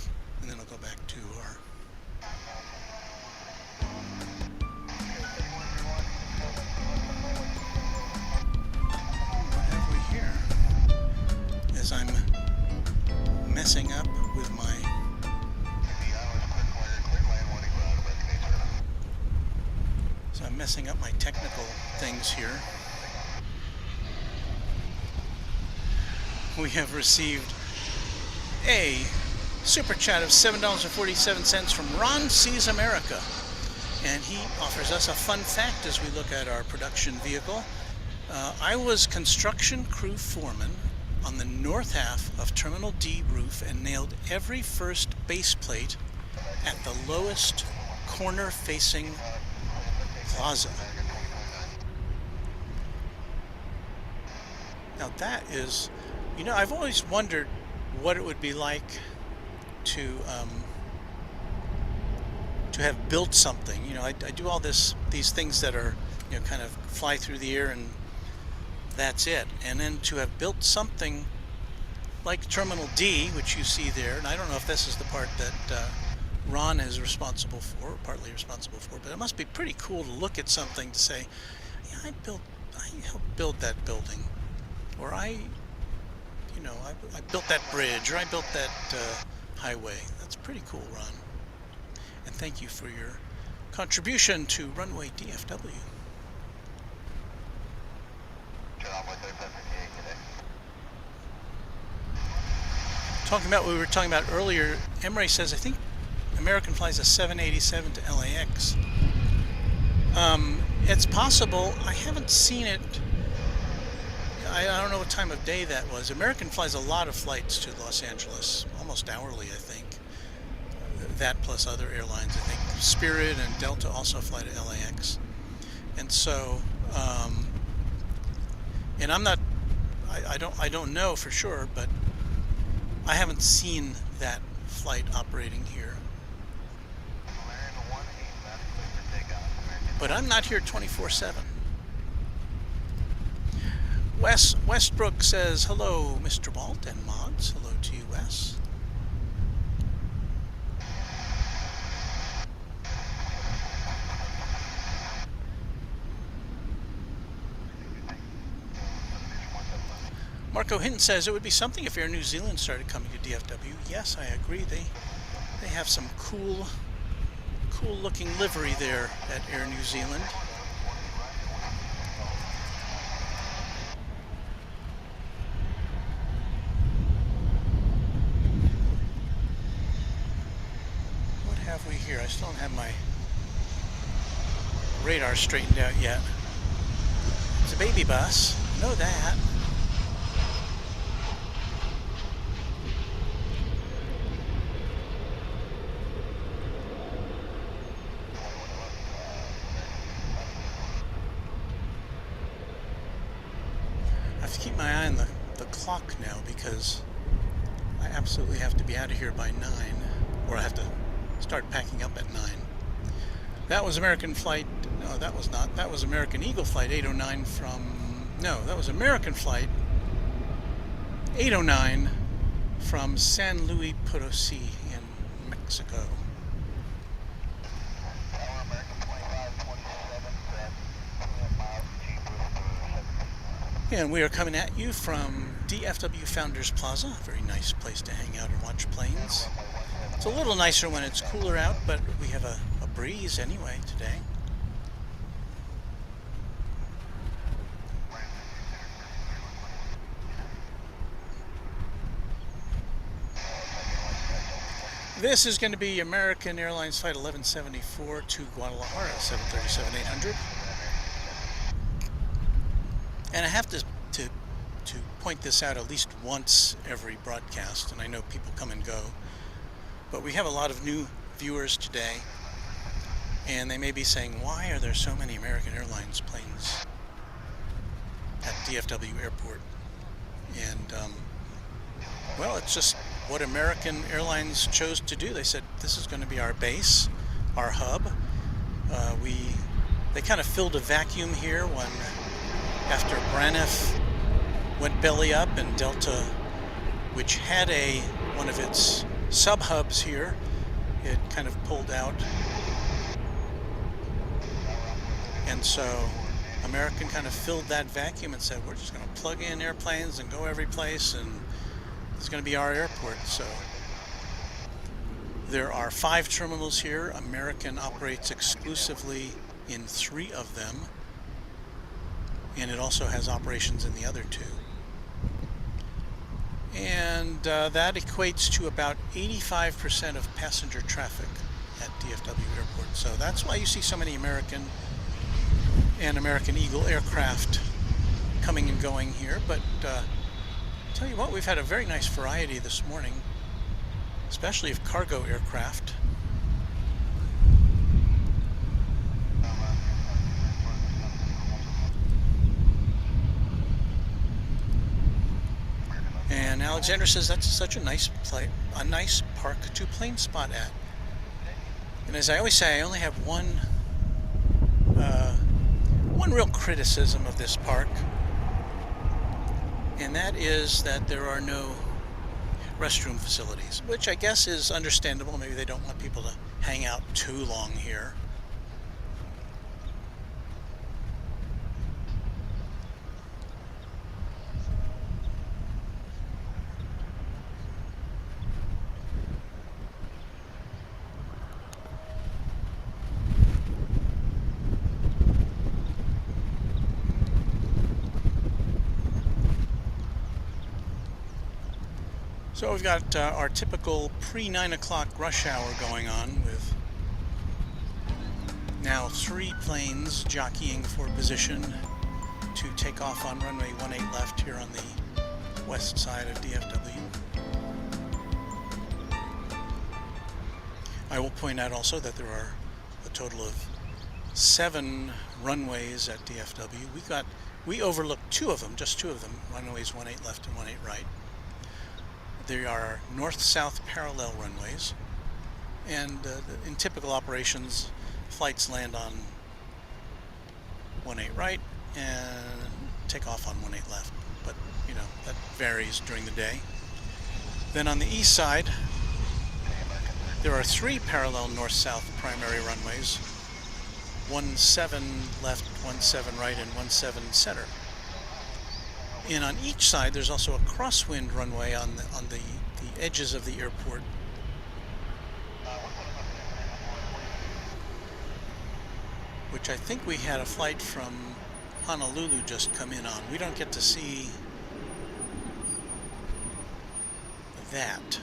and then I'll go back to our what have we here? As I'm messing up with my messing up my technical things here. We have received a super chat of $7.47 from Ron Sees America, and he offers us a fun fact as we look at our production vehicle. I was construction crew foreman on the north half of Terminal D roof and nailed every first base plate at the lowest corner facing plaza. Now that is, you know, I've always wondered what it would be like to have built something. You know, I do all these things that are, you know, kind of fly through the air and that's it. And then to have built something like Terminal D, which you see there, and I don't know if this is the part that Ron is responsible for, or partly responsible for, but it must be pretty cool to look at something to say, yeah, I helped build that building, or I built that bridge, or I built that highway. That's pretty cool, Ron. And thank you for your contribution to Runway DFW. Talking about what we were talking about earlier, Emre says, I think American flies a 787 to LAX. It's possible. I haven't seen it. I don't know what time of day that was. American flies a lot of flights to Los Angeles, almost hourly, I think. That plus other airlines, I think. Spirit and Delta also fly to LAX. And so, and I'm not, I don't know for sure, but I haven't seen that flight operating here. But I'm not here 24/7. Westbrook says, hello, Mr. Walt and mods. Hello to you, Wes. Marco Hinton says, it would be something if Air New Zealand started coming to DFW. Yes, I agree. They have some cool looking livery there at Air New Zealand. What have we here? I still don't have my radar straightened out yet. It's a baby bus. I know that. Keep my eye on the clock now because I absolutely have to be out of here by 9, or I have to start packing up at 9. That was American flight, no, that was not. That was American Eagle flight 809 from, no, that was American flight 809 from San Luis Potosi in Mexico. And we are coming at you from DFW Founders Plaza, a very nice place to hang out and watch planes. It's a little nicer when it's cooler out, but we have a breeze anyway today. This is going to be American Airlines Flight 1174 to Guadalajara, 737-800. And I have to point this out at least once every broadcast, and I know people come and go, but we have a lot of new viewers today, and they may be saying, why are there so many American Airlines planes at DFW Airport? And, well, it's just what American Airlines chose to do. They said, this is going to be our base, our hub. They kind of filled a vacuum here when, after Braniff went belly up, and Delta, which had one of its sub-hubs here, it kind of pulled out. And so American kind of filled that vacuum and said, we're just going to plug in airplanes and go every place, and it's going to be our airport. So there are 5 terminals here. American operates exclusively in 3 of them, and it also has operations in the other 2. And that equates to about 85% of passenger traffic at DFW Airport. So that's why you see so many American and American Eagle aircraft coming and going here. But tell you what, we've had a very nice variety this morning, especially of cargo aircraft. And Alexander says that's such a nice park to plane spot at. And as I always say, I only have one real criticism of this park, and that is that there are no restroom facilities, which I guess is understandable. Maybe they don't want people to hang out too long here. So we've got our typical pre-9 o'clock rush hour going on, with now 3 planes jockeying for position to take off on runway 18 left here on the west side of DFW. I will point out also that there are a total of 7 runways at DFW. We overlooked 2 of them, just 2 of them, runways 18 left and 18 right. There are north-south parallel runways, and in typical operations, flights land on 18 right and take off on 18 left. But, you know, that varies during the day. Then on the east side, there are 3 parallel north-south primary runways, 17 left, 17 right, and 17 center. And on each side, there's also a crosswind runway on the edges of the airport. Which I think we had a flight from Honolulu just come in on. We don't get to see that.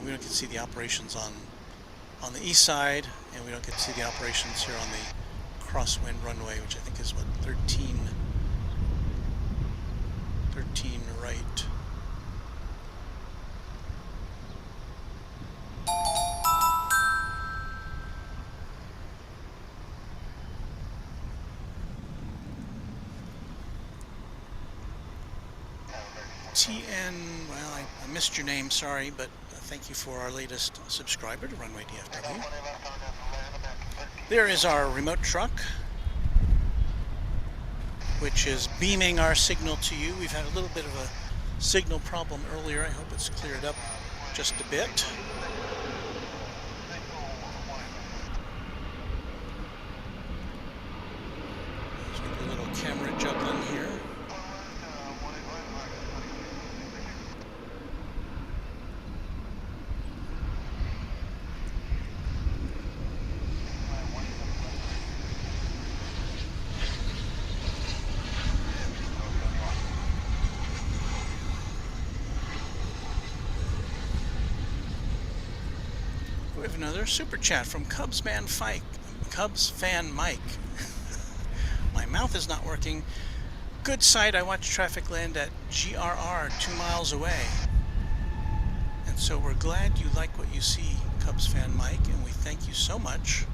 We don't get to see the operations on the east side, and we don't get to see the operations here on the crosswind runway, which I think is what, 13 right. TN, well, I missed your name, sorry, but thank you for our latest subscriber to Runway DFW. There is our remote truck, which is beaming our signal to you. We've had a little bit of a signal problem earlier. I hope it's cleared up just a bit. So we do a little camera juggling here. We have another super chat from Cubs fan Mike. My mouth is not working. Good sight. I watched traffic land at GRR 2 miles away. And so we're glad you like what you see, Cubs fan Mike, and we thank you so much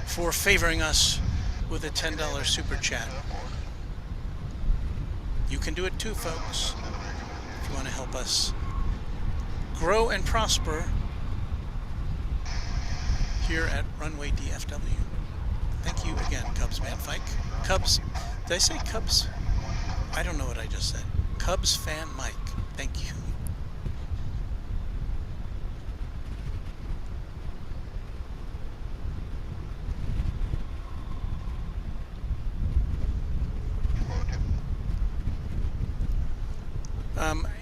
for favoring us with a $10 super chat. You can do it too, folks, if you want to help us grow and prosper here at Runway DFW. Thank you again, Cubs fan Mike. Cubs, did I say Cubs? I don't know what I just said. Cubs fan Mike, thank you.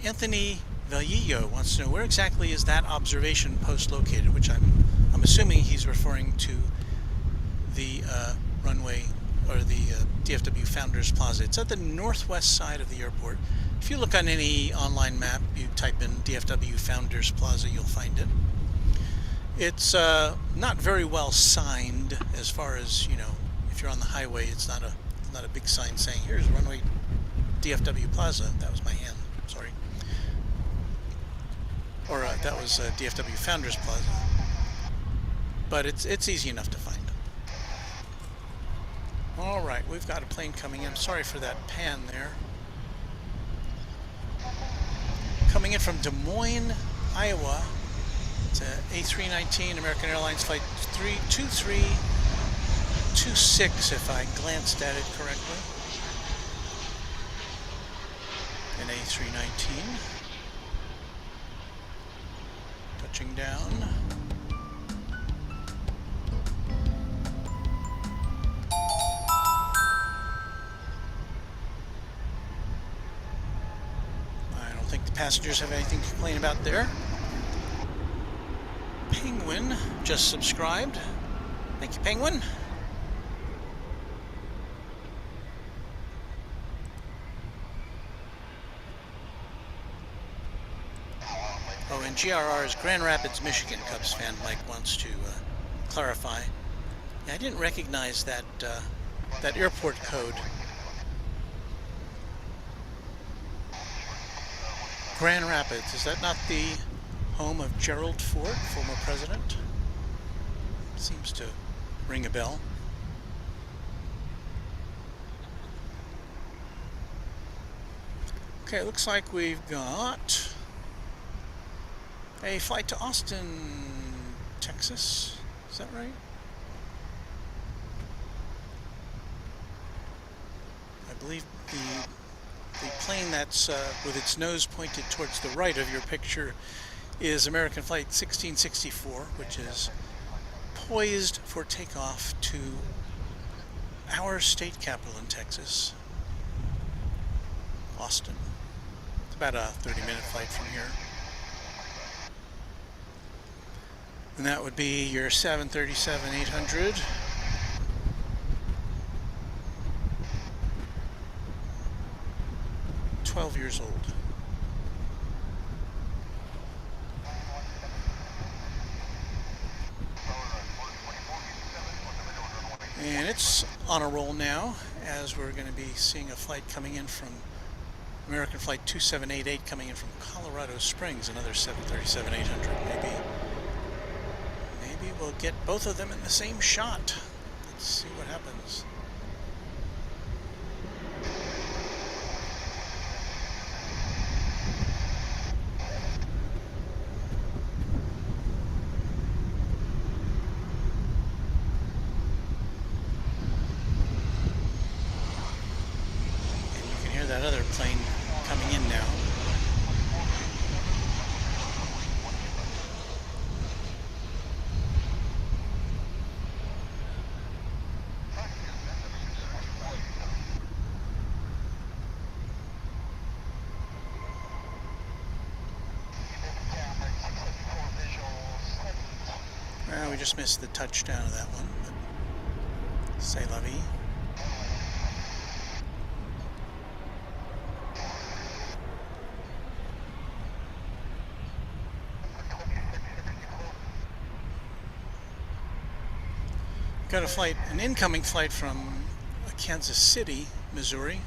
Anthony Valillo wants to know where exactly is that observation post located, which I'm assuming he's referring to the runway or the DFW Founders Plaza. It's at the northwest side of the airport. If you look on any online map, you type in DFW Founders Plaza, you'll find it. It's not very well signed as far as, you know, if you're on the highway, it's not a big sign saying here's runway DFW Plaza. That was my hand, sorry. Or that was DFW Founders Plaza. But it's easy enough to find. All right, we've got a plane coming in. Sorry for that pan there. Coming in from Des Moines, Iowa. It's a A319 American Airlines flight 2326, if I glanced at it correctly. An A319. Touching down. Passengers have anything to complain about there. Penguin just subscribed. Thank you, Penguin. Oh, and GRR is Grand Rapids, Michigan. Cubs fan Mike wants to clarify. Yeah, I didn't recognize that that airport code. Grand Rapids, is that not the home of Gerald Ford, former president? Seems to ring a bell. Okay, it looks like we've got a flight to Austin, Texas. Is that right? I believe the plane that's with its nose pointed towards the right of your picture is American Flight 1664, which is poised for takeoff to our state capital in Texas, Austin. It's about a 30-minute flight from here. And that would be your 737-800. Years old. And it's on a roll now, as we're going to be seeing a flight coming in from American Flight 2788 coming in from Colorado Springs, another 737-800. Maybe we'll get both of them in the same shot. Let's see what happens. That other plane coming in now. Well, we just missed the touchdown of that one, but c'est la vie. Got a flight, an incoming flight from Kansas City, Missouri.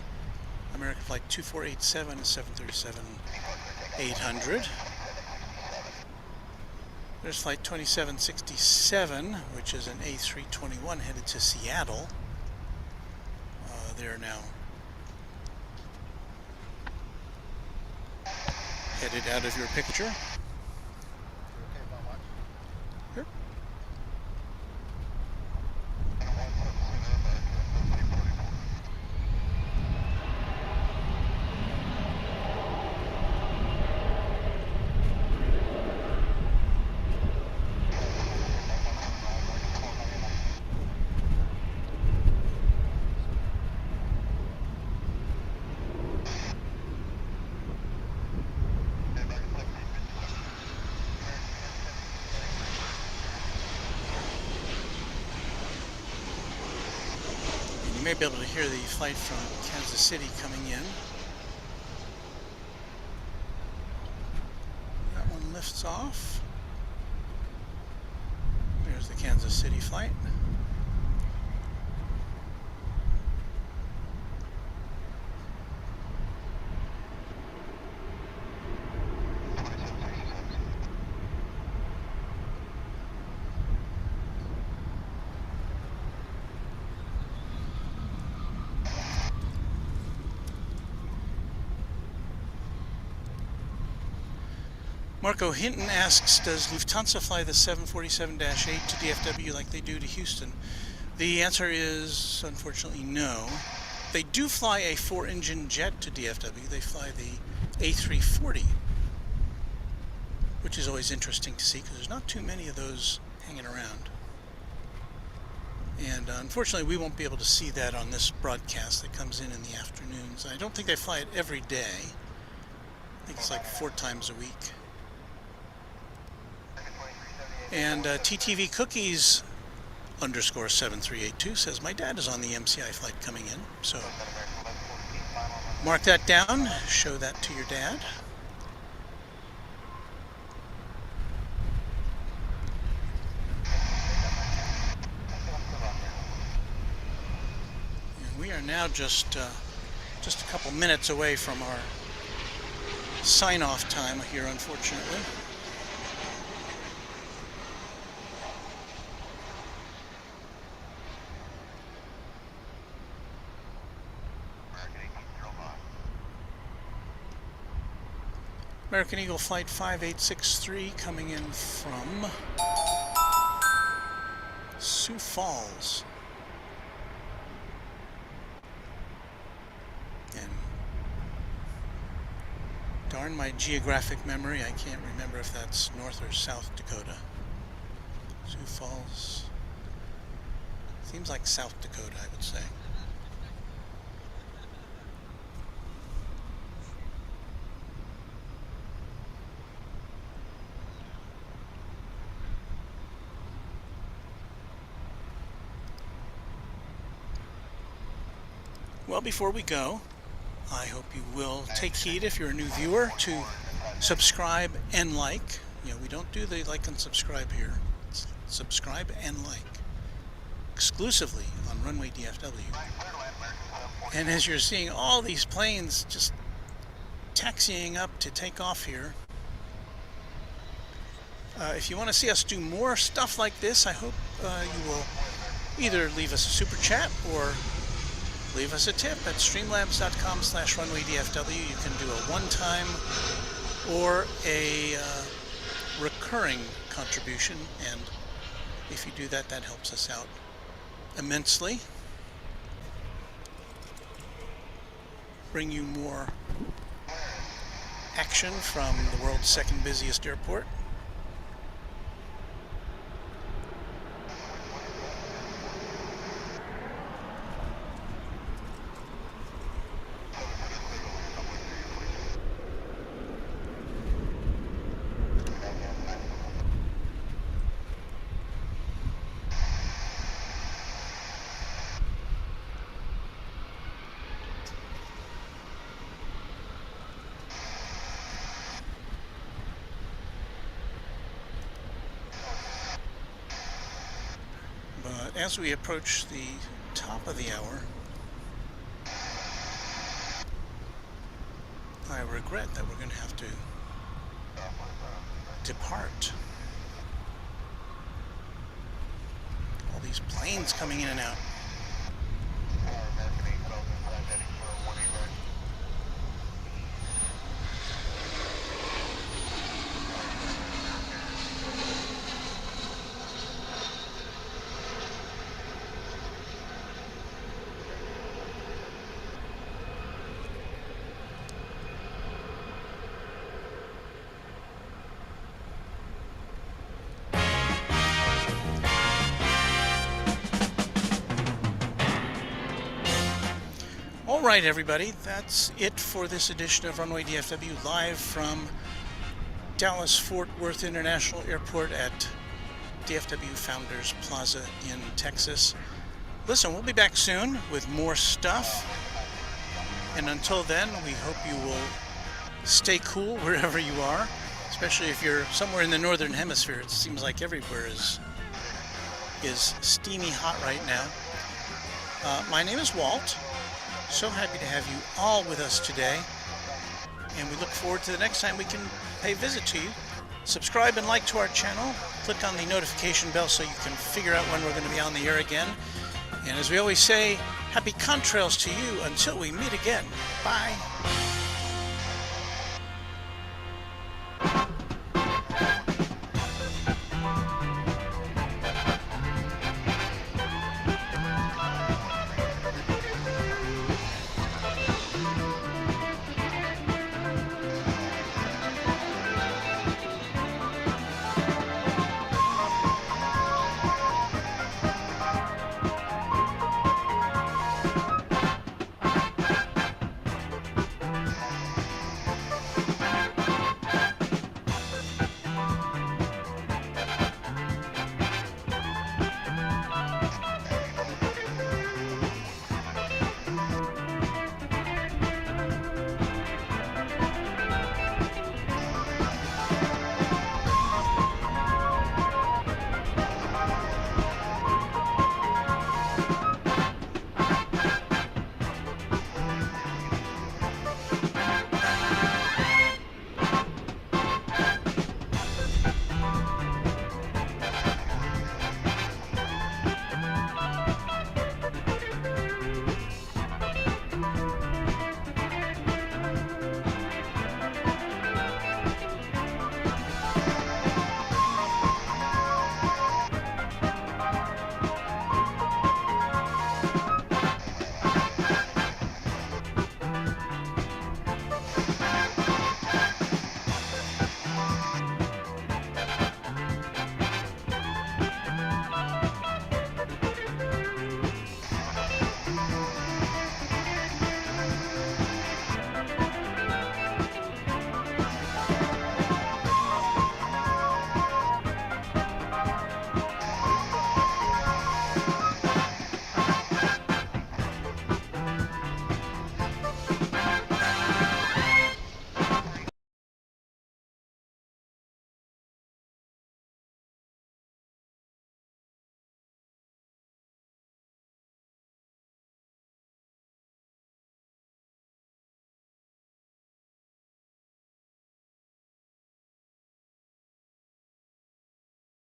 American Flight 2487, 737-800. There's Flight 2767, which is an A321 headed to Seattle. They're now headed out of your picture. may be able to hear the flight from Kansas City coming in. That one lifts off. There's the Kansas City flight. Marco Hinton asks, does Lufthansa fly the 747-8 to DFW like they do to Houston? The answer is, unfortunately, no. They do fly a 4-engine jet to DFW. They fly the A340, which is always interesting to see because there's not too many of those hanging around. And unfortunately, we won't be able to see that on this broadcast that comes in the afternoons. I don't think they fly it every day. I think it's like 4 times a week. And TTV Cookies _7382 says, my dad is on the MCI flight coming in. So mark that down, show that to your dad. And we are now just a couple minutes away from our sign-off time here, unfortunately. American Eagle Flight 5863 coming in from Sioux Falls. And darn my geographic memory, I can't remember if that's North or South Dakota. Sioux Falls. Seems like South Dakota, I would say. Well, before we go, I hope you will take heed, if you're a new viewer, to subscribe and like. You know, we don't do the like and subscribe here. It's subscribe and like exclusively on Runway DFW. And as you're seeing all these planes just taxiing up to take off here, if you want to see us do more stuff like this, I hope you will either leave us a super chat or leave us a tip at streamlabs.com/runwaydfw. You can do a one-time or a recurring contribution, and if you do that, that helps us out immensely. Bring you more action from the world's second busiest airport. As we approach the top of the hour, I regret that we're going to have to depart. All these planes coming in and out. All right, everybody, that's it for this edition of Runway DFW, live from Dallas-Fort Worth International Airport at DFW Founders Plaza in Texas. listen, we'll be back soon with more stuff. And until then, we hope you will stay cool wherever you are, especially if you're somewhere in the northern hemisphere. It seems like everywhere is steamy hot right now. My name is Walt. So happy to have you all with us today. And we look forward to the next time we can pay a visit to you. Subscribe and like to our channel. Click on the notification bell so you can figure out when we're going to be on the air again. And as we always say, happy contrails to you until we meet again. Bye.